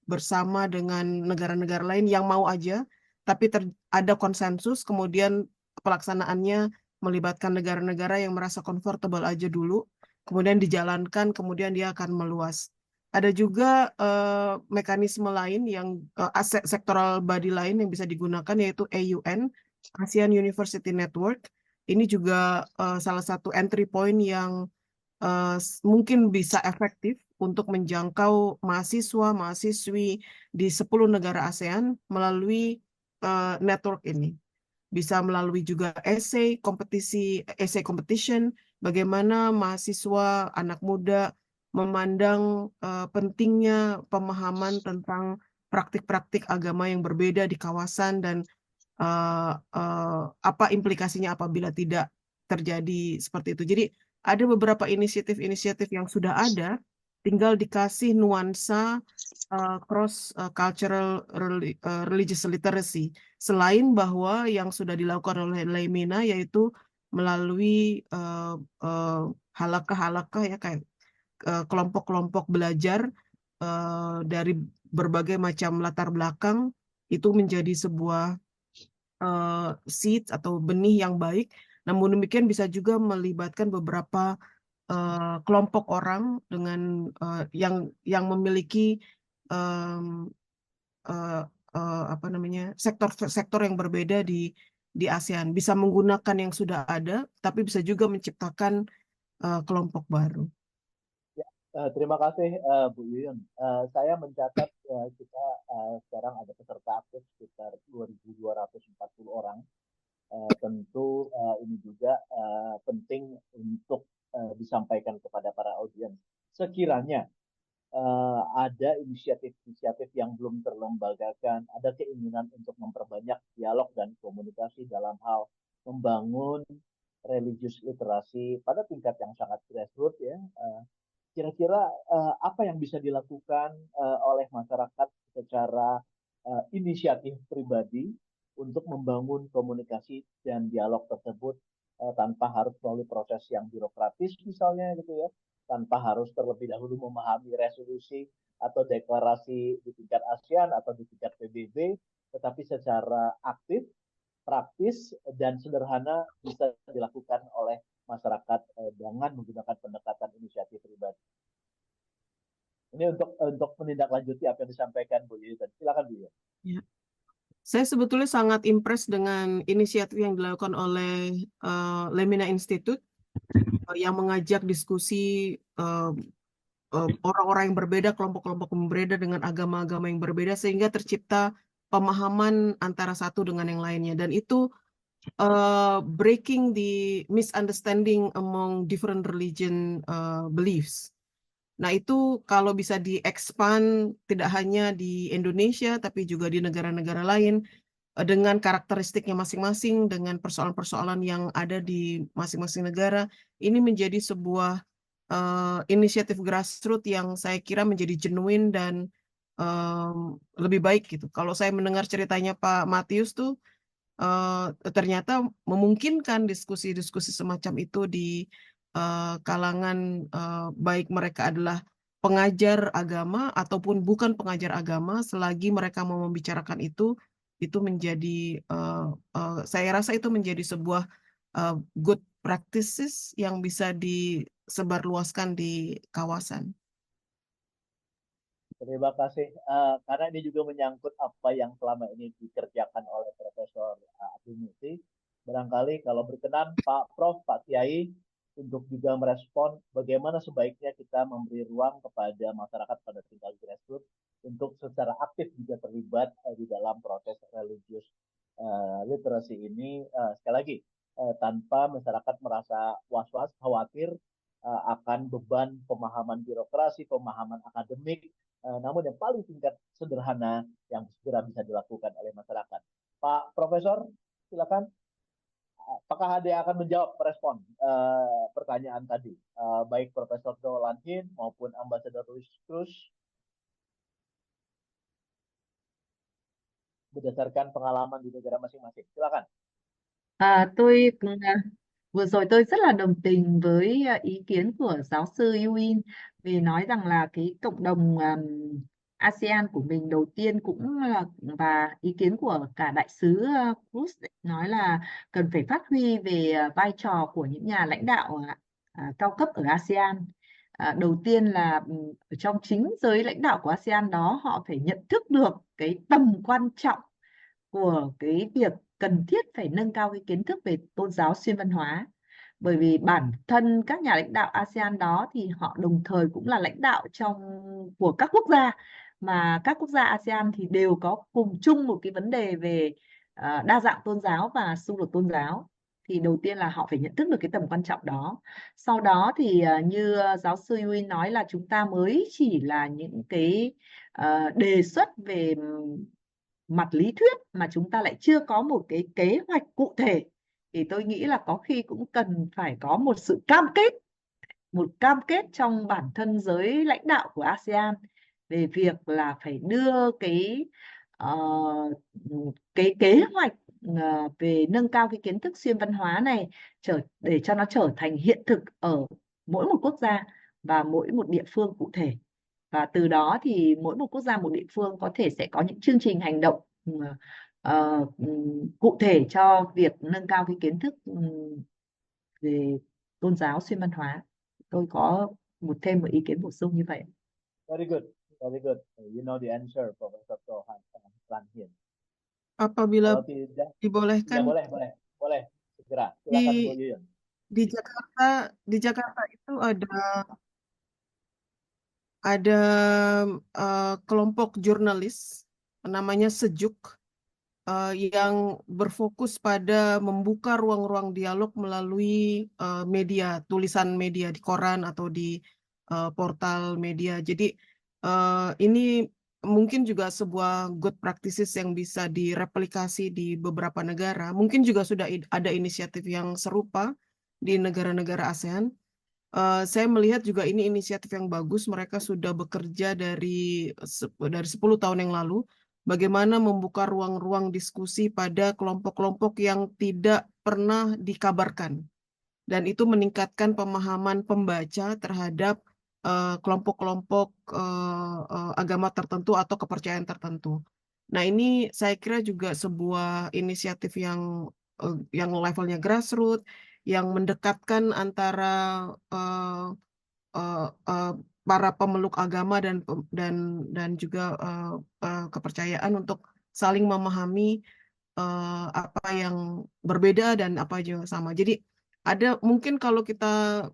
bersama dengan negara-negara lain yang mau aja, tapi ada konsensus, kemudian pelaksanaannya melibatkan negara-negara yang merasa comfortable aja dulu, kemudian dijalankan, kemudian dia akan meluas. Ada juga mekanisme lain yang sektoral body lain yang bisa digunakan yaitu AUN, ASEAN University Network. Ini juga salah satu entry point yang mungkin bisa efektif untuk menjangkau mahasiswa-mahasiswi di 10 negara ASEAN melalui network ini. Bisa melalui juga essay competition, bagaimana mahasiswa, anak muda memandang pentingnya pemahaman tentang praktik-praktik agama yang berbeda di kawasan dan apa implikasinya apabila tidak terjadi seperti itu. Jadi ada beberapa inisiatif-inisiatif yang sudah ada, tinggal dikasih nuansa cross cultural religious literacy. Selain bahwa yang sudah dilakukan oleh Lemina yaitu melalui halakah-halakah ya kayak kelompok-kelompok belajar dari berbagai macam latar belakang, itu menjadi sebuah seeds atau benih yang baik. Namun demikian bisa juga melibatkan beberapa kelompok orang dengan yang memiliki apa namanya sektor yang berbeda di ASEAN. Bisa menggunakan yang sudah ada, tapi bisa juga menciptakan kelompok baru. Terima kasih Bu Yuyun. Saya mencatat kita sekarang ada peserta aktif sekitar 2.240 orang. Tentu ini juga penting untuk disampaikan kepada para audiens. Sekiranya ada inisiatif-inisiatif yang belum terlembagakan, ada keinginan untuk memperbanyak dialog dan komunikasi dalam hal membangun religious literasi pada tingkat yang sangat grassroots ya. Kira-kira apa yang bisa dilakukan oleh masyarakat secara inisiatif pribadi untuk membangun komunikasi dan dialog tersebut tanpa harus melalui proses yang birokratis misalnya gitu ya, tanpa harus terlebih dahulu memahami resolusi atau deklarasi di tingkat ASEAN atau di tingkat PBB, tetapi secara aktif, praktis, dan sederhana bisa dilakukan oleh masyarakat dengan menggunakan pendekatan inisiatif pribadi. Ini untuk menindaklanjuti apa yang disampaikan Bu Yuyun. Silakan Bu Yuyun. Ya. Saya sebetulnya sangat impress dengan inisiatif yang dilakukan oleh Lemina Institute yang mengajak diskusi orang-orang yang berbeda, kelompok-kelompok yang berbeda dengan agama-agama yang berbeda sehingga tercipta pemahaman antara satu dengan yang lainnya. Dan itu breaking the misunderstanding among different religion beliefs. Nah, itu kalau bisa di-expand tidak hanya di Indonesia, tapi juga di negara-negara lain, dengan karakteristiknya masing-masing, dengan persoalan-persoalan yang ada di masing-masing negara, ini menjadi sebuah inisiatif grassroots yang saya kira menjadi genuine dan lebih baik gitu. Kalau saya mendengar ceritanya Pak Matius tuh, ternyata memungkinkan diskusi-diskusi semacam itu di kalangan baik mereka adalah pengajar agama ataupun bukan pengajar agama, selagi mereka mau membicarakan itu menjadi saya rasa itu menjadi sebuah good practices yang bisa disebarluaskan di kawasan. Terima kasih. Karena ini juga menyangkut apa yang selama ini dikerjakan oleh Profesor Abdul Muti. Barangkali kalau berkenan Pak Prof, Pak Kiai, untuk juga merespon bagaimana sebaiknya kita memberi ruang kepada masyarakat pada tingkat grassroots untuk secara aktif juga terlibat di dalam proses religious literasi ini, sekali lagi tanpa masyarakat merasa was-was, khawatir akan beban pemahaman birokrasi, pemahaman akademik, namun yang paling tingkat sederhana yang segera bisa dilakukan oleh masyarakat. Pak Profesor, silakan. Apakah ada yang akan menjawab merespon pertanyaan tadi, baik Profesor Dolan Hin maupun Ambassador Luis Cruz, berdasarkan pengalaman di negara masing-masing? Silakan. Tôi vừa rồi tôi rất là đồng tình với ý kiến của giáo sư Yuen, vì nói rằng là cái cộng đồng ASEAN của mình đầu tiên cũng là, và ý kiến của cả đại sứ Cruz nói là cần phải phát huy về vai trò của những nhà lãnh đạo cao cấp ở ASEAN. Đầu tiên là ở trong chính giới lãnh đạo của ASEAN đó, họ phải nhận thức được cái tầm quan trọng của cái việc cần thiết phải nâng cao cái kiến thức về tôn giáo xuyên văn hóa. Bởi vì bản thân các nhà lãnh đạo ASEAN đó thì họ đồng thời cũng là lãnh đạo của các quốc gia, mà các quốc gia ASEAN thì đều có cùng chung một cái vấn đề về đa dạng tôn giáo và xung đột tôn giáo. Thì đầu tiên là họ phải nhận thức được cái tầm quan trọng đó. Sau đó thì như giáo sư Yui nói là chúng ta mới chỉ là những cái đề xuất về mặt lý thuyết mà chúng ta lại chưa có một cái kế hoạch cụ thể. Thì tôi nghĩ là có khi cũng cần phải có một sự cam kết trong bản thân giới lãnh đạo của ASEAN về việc là phải đưa cái kế hoạch về nâng cao cái kiến thức xuyên văn hóa này để cho nó trở thành hiện thực ở mỗi một quốc gia và mỗi một địa phương cụ thể. Và từ đó thì mỗi một quốc gia, một địa phương có thể sẽ có những chương trình hành động cụ thể cho việc nâng cao cái kiến thức về tôn giáo xuyên văn hóa. Tôi có thêm một ý kiến bổ sung như vậy. Very good, very good. You know the answer, Profesor Lan Hien. Apabila Kalau tidak, dibolehkan, boleh. Segera, silakan Bu Yuyun. di Jakarta itu ada kelompok jurnalis namanya Sejuk yang berfokus pada membuka ruang-ruang dialog melalui media, tulisan media di koran atau di portal media. Jadi ini mungkin juga sebuah good practices yang bisa direplikasi di beberapa negara. Mungkin juga sudah ada inisiatif yang serupa di negara-negara ASEAN. Saya melihat juga ini inisiatif yang bagus. Mereka sudah bekerja dari 10 tahun yang lalu. Bagaimana membuka ruang-ruang diskusi pada kelompok-kelompok yang tidak pernah dikabarkan. Dan itu meningkatkan pemahaman pembaca terhadap kelompok-kelompok agama tertentu atau kepercayaan tertentu. Nah, ini saya kira juga sebuah inisiatif yang levelnya grassroots, yang mendekatkan antara para pemeluk agama dan juga kepercayaan untuk saling memahami apa yang berbeda dan apa yang sama. Jadi ada mungkin kalau kita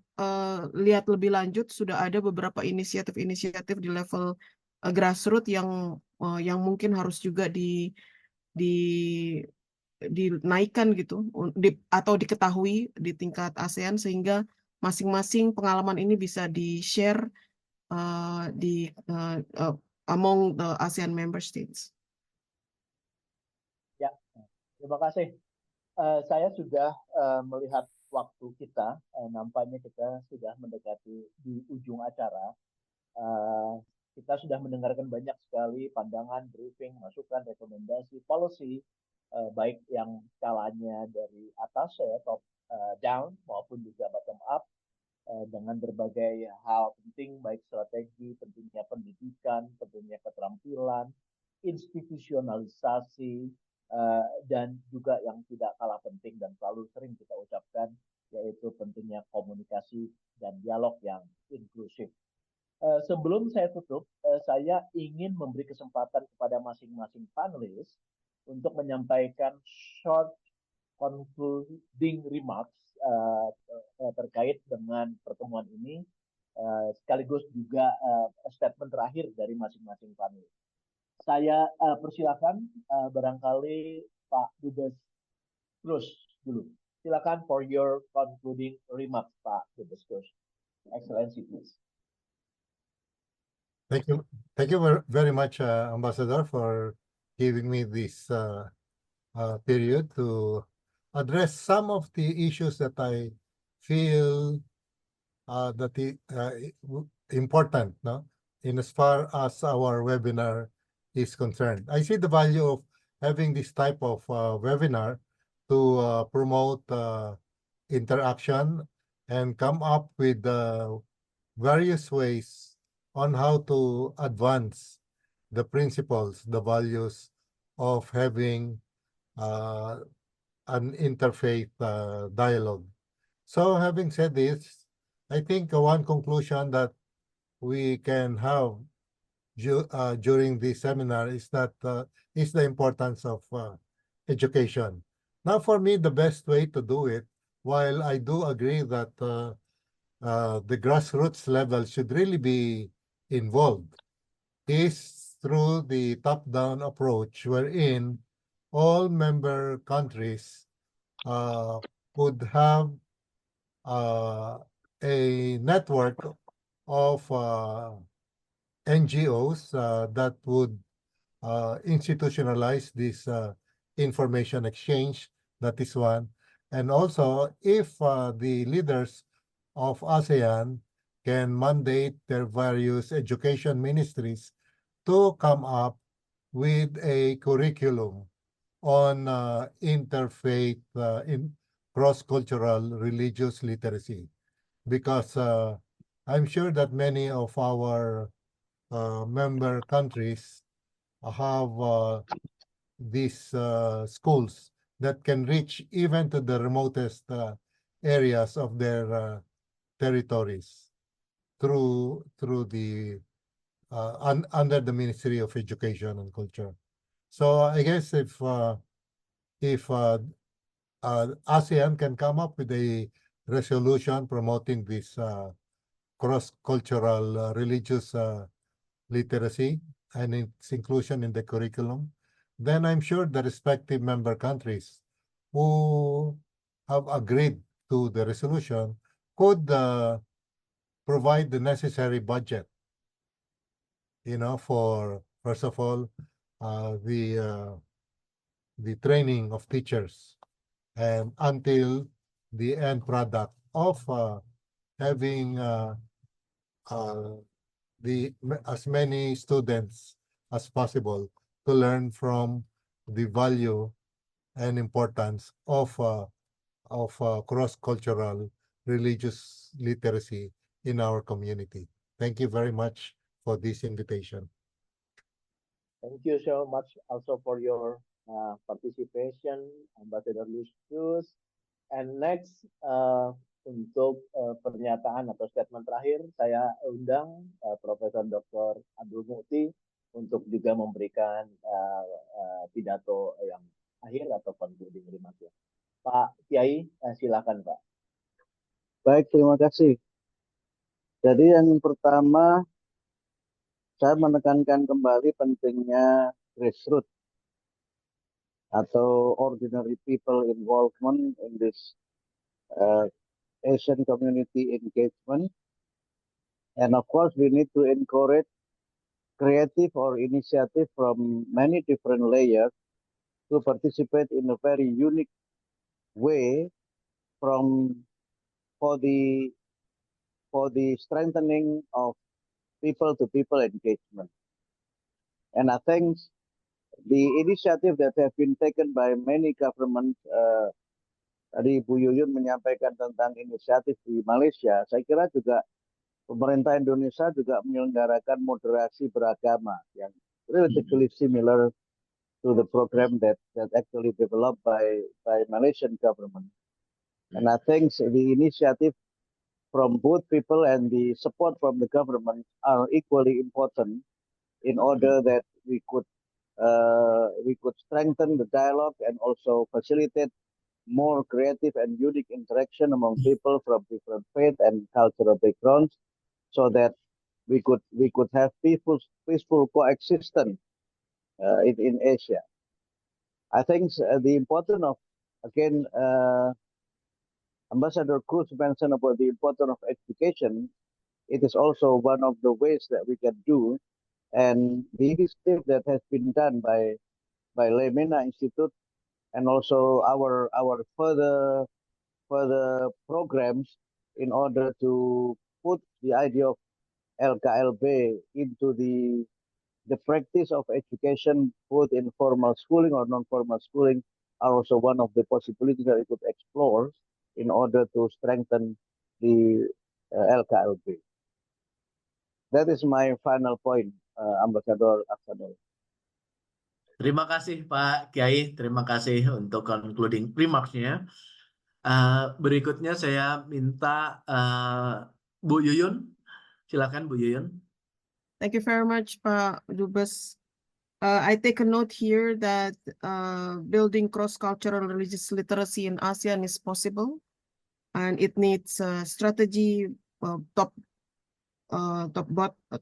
lihat lebih lanjut, sudah ada beberapa inisiatif-inisiatif di level grassroots yang mungkin harus juga dinaikkan gitu atau diketahui di tingkat ASEAN, sehingga masing-masing pengalaman ini bisa di-share among the ASEAN member states. Ya, terima kasih. Saya sudah melihat waktu kita, nampaknya kita sudah mendekati di ujung acara. Kita sudah mendengarkan banyak sekali pandangan, briefing, masukan, rekomendasi, policy, baik yang skalanya dari atas ya, top down maupun juga bottom up, dengan berbagai hal penting, baik strategi, pentingnya pendidikan, pentingnya keterampilan, institusionalisasi, dan juga yang tidak kalah penting dan selalu sering kita ucapkan, yaitu pentingnya komunikasi dan dialog yang inklusif. Sebelum saya tutup, saya ingin memberi kesempatan kepada masing-masing panelis untuk menyampaikan short concluding remarks terkait dengan pertemuan ini, sekaligus juga statement terakhir dari masing-masing panelis. Saya persilakan barangkali Pak Dubes Cruz dulu. Silakan for your concluding remarks, Pak Dubes Cruz. Excellency, please. Thank you very much, Ambassador, for giving me this period to address some of the issues that I feel that important, no, in as far as our webinar is concerned. I see the value of having this type of webinar to promote interaction and come up with various ways on how to advance the principles, the values of having an interfaith dialogue. So having said this, I think one conclusion that we can have during this seminar is that is the importance of education. Now, for me, the best way to do it, while I do agree that the grassroots level should really be involved, is through the top-down approach, wherein all member countries would have a network of NGOs that would institutionalize this information exchange. That is one. And also, if the leaders of ASEAN can mandate their various education ministries to come up with a curriculum on interfaith, in cross-cultural religious literacy, because I'm sure that many of our member countries have these schools that can reach even to the remotest areas of their territories through the under the Ministry of Education and Culture. So I guess if ASEAN can come up with a resolution promoting this cross-cultural religious literacy and its inclusion in the curriculum, then I'm sure the respective member countries who have agreed to the resolution could provide the necessary budget, for, first of all, the training of teachers, and until the end product of having as many students as possible to learn from the value and importance of cross-cultural religious literacy in our community. Thank you very much for this invitation. Thank you so much also for your participation, Ambassador Lucius. And next, untuk pernyataan atau statement terakhir, saya undang Profesor Dr. Abdul Mukti untuk juga memberikan pidato yang akhir atau concluding remarks. Pak Kiai, silakan Pak. Baik, terima kasih. Jadi yang pertama, saya menekankan kembali pentingnya grassroots atau ordinary people involvement in this Asian community engagement. And of course, we need to encourage creative or initiative from many different layers to participate in a very unique way for the strengthening of people-to-people engagement. And I think the initiative that have been taken by many governments, tadi Bu Yuyun menyampaikan tentang inisiatif di Malaysia, saya kira juga pemerintah Indonesia juga menyelenggarakan moderasi beragama yang relatively similar to the program that actually developed by Malaysian government. And I think the initiative from both people and the support from the government are equally important in order that we could strengthen the dialogue and also facilitate more creative and unique interaction among people from different faith and cultural backgrounds, so that we could have peaceful coexistence in Asia. I think the importance of, again, Ambassador Cruz mentioned about the importance of education. It is also one of the ways that we can do, and the initiative that has been done by Lemena Institute and also our further programs in order to put the idea of LKLB into the practice of education, both in formal schooling or non-formal schooling, are also one of the possibilities that we could explore in order to strengthen the LKLB. That is my final point, Ambassador Aksanul. Terima kasih Pak Kiai, terima kasih untuk concluding remarks-nya. Berikutnya saya minta Bu Yuyun, silakan Bu Yuyun. Thank you very much, Pak Dubes. I take a note here that building cross-cultural religious literacy in ASEAN is possible, and it needs strategy,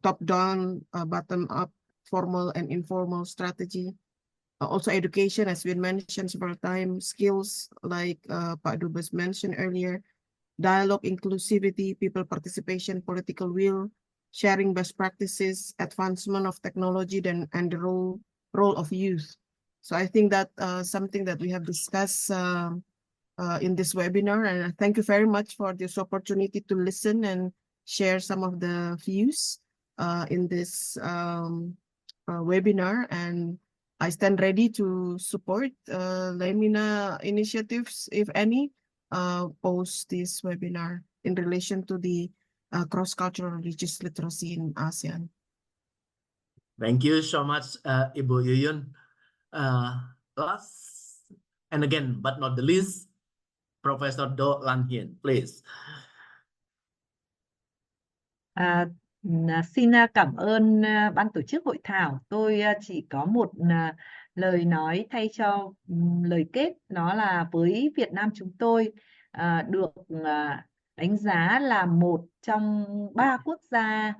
top-down, bottom-up, formal and informal strategy. Also education, as been mentioned several times, skills like Pak Dubes mentioned earlier, dialogue, inclusivity, people participation, political will, sharing best practices, advancement of technology, and the role of youth. So I think that something that we have discussed in this webinar, and thank you very much for this opportunity to listen and share some of the views in this webinar. And I stand ready to support Lemina initiatives, if any, post this webinar in relation to the cross-cultural religious literacy in ASEAN. Thank you so much, Ibu Yuyun. Last, and again, but not the least, Professor Do Lan Hien, please. Xin cảm ơn ban tổ chức hội thảo. Tôi chỉ có một lời nói thay cho lời kết, đó là với Việt Nam chúng tôi được đánh giá là một trong 3 quốc gia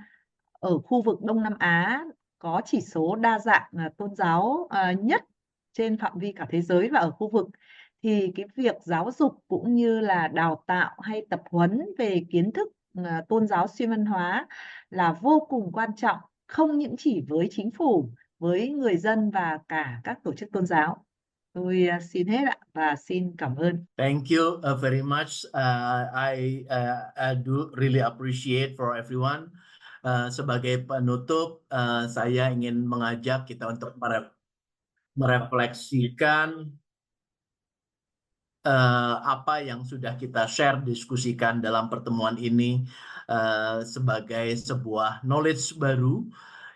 ở khu vực Đông Nam Á có chỉ số đa dạng tôn giáo nhất trên phạm vi cả thế giới và ở khu vực. Thì cái việc giáo dục cũng như là đào tạo hay tập huấn về kiến thức tôn giáo xuyên văn hóa là vô cùng quan trọng, không những chỉ với chính phủ, với người dân và cả các tổ chức tôn giáo. Tôi xin hết ạ và xin cảm ơn. Thank you very much. I do really appreciate for everyone. Sebagai penutup, saya ingin mengajak kita untuk merefleksikan apa yang sudah kita share, diskusikan dalam pertemuan ini sebagai sebuah knowledge baru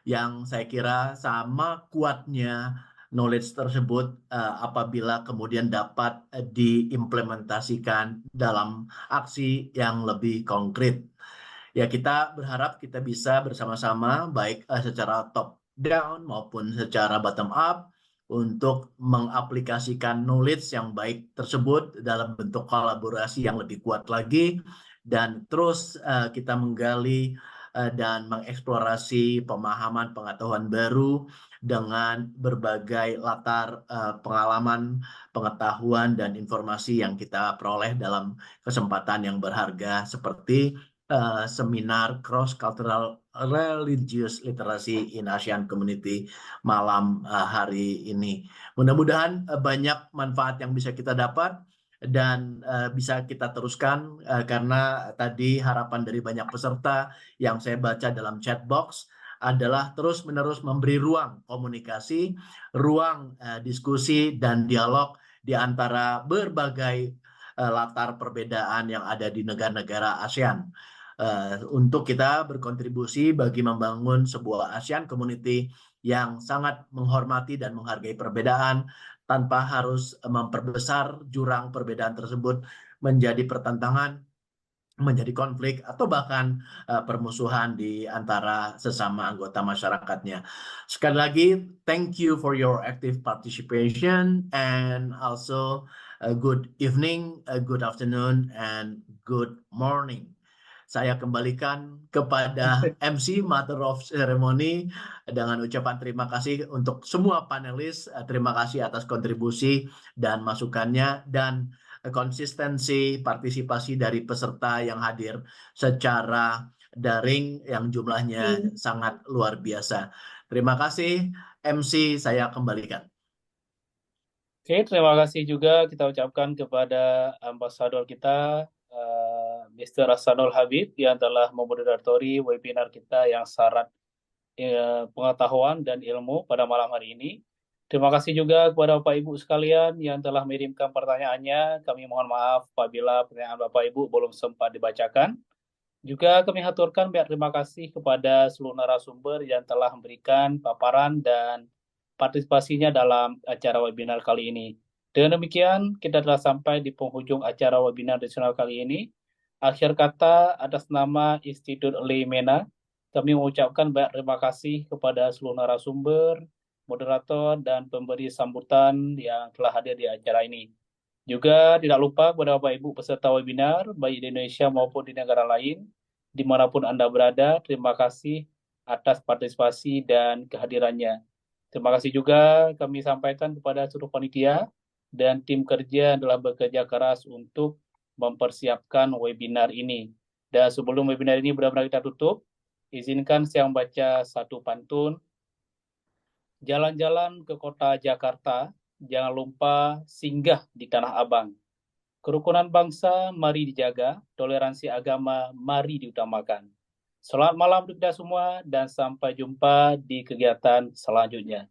yang saya kira sama kuatnya knowledge tersebut apabila kemudian dapat diimplementasikan dalam aksi yang lebih konkret. Ya, kita berharap kita bisa bersama-sama baik secara top down maupun secara bottom up untuk mengaplikasikan knowledge yang baik tersebut dalam bentuk kolaborasi yang lebih kuat lagi, dan terus kita menggali dan mengeksplorasi pemahaman pengetahuan baru dengan berbagai latar pengalaman, pengetahuan, dan informasi yang kita peroleh dalam kesempatan yang berharga seperti seminar Cross-Cultural Religious Literacy in ASEAN Community malam hari ini. Mudah-mudahan banyak manfaat yang bisa kita dapat dan bisa kita teruskan karena tadi harapan dari banyak peserta yang saya baca dalam chat box adalah terus-menerus memberi ruang komunikasi, ruang diskusi dan dialog di antara berbagai latar perbedaan yang ada di negara-negara ASEAN. Untuk kita berkontribusi bagi membangun sebuah ASEAN community yang sangat menghormati dan menghargai perbedaan tanpa harus memperbesar jurang perbedaan tersebut menjadi pertentangan, menjadi konflik, atau bahkan permusuhan di antara sesama anggota masyarakatnya. Sekali lagi, thank you for your active participation, and also good evening, good afternoon, and good morning. Saya kembalikan kepada MC Mother of Ceremony dengan ucapan terima kasih untuk semua panelis. Terima kasih atas kontribusi dan masukannya dan konsistensi partisipasi dari peserta yang hadir secara daring yang jumlahnya sangat luar biasa. Terima kasih MC, saya kembalikan. Oke, terima kasih juga kita ucapkan kepada ambasador kita Mr. Ahsanul Habib yang telah memoderatori webinar kita yang syarat pengetahuan dan ilmu pada malam hari ini. Terima kasih juga kepada Bapak Ibu sekalian yang telah mengirimkan pertanyaannya. Kami mohon maaf apabila pertanyaan Bapak Ibu belum sempat dibacakan. Juga kami haturkan terima kasih kepada seluruh narasumber yang telah memberikan paparan dan partisipasinya dalam acara webinar kali ini. Dengan demikian, kita telah sampai di penghujung acara webinar nasional kali ini. Akhir kata, atas nama Institut Leimena, kami mengucapkan banyak terima kasih kepada seluruh narasumber, moderator, dan pemberi sambutan yang telah hadir di acara ini. Juga tidak lupa kepada Bapak Ibu peserta webinar, baik di Indonesia maupun di negara lain, dimanapun Anda berada, terima kasih atas partisipasi dan kehadirannya. Terima kasih juga kami sampaikan kepada seluruh panitia dan tim kerja yang telah bekerja keras untuk mempersiapkan webinar ini. Dan sebelum webinar ini benar-benar kita tutup, izinkan saya membaca satu pantun. Jalan-jalan ke kota Jakarta, jangan lupa singgah di Tanah Abang. Kerukunan bangsa mari dijaga, toleransi agama mari diutamakan. Selamat malam untuk kita semua dan sampai jumpa di kegiatan selanjutnya.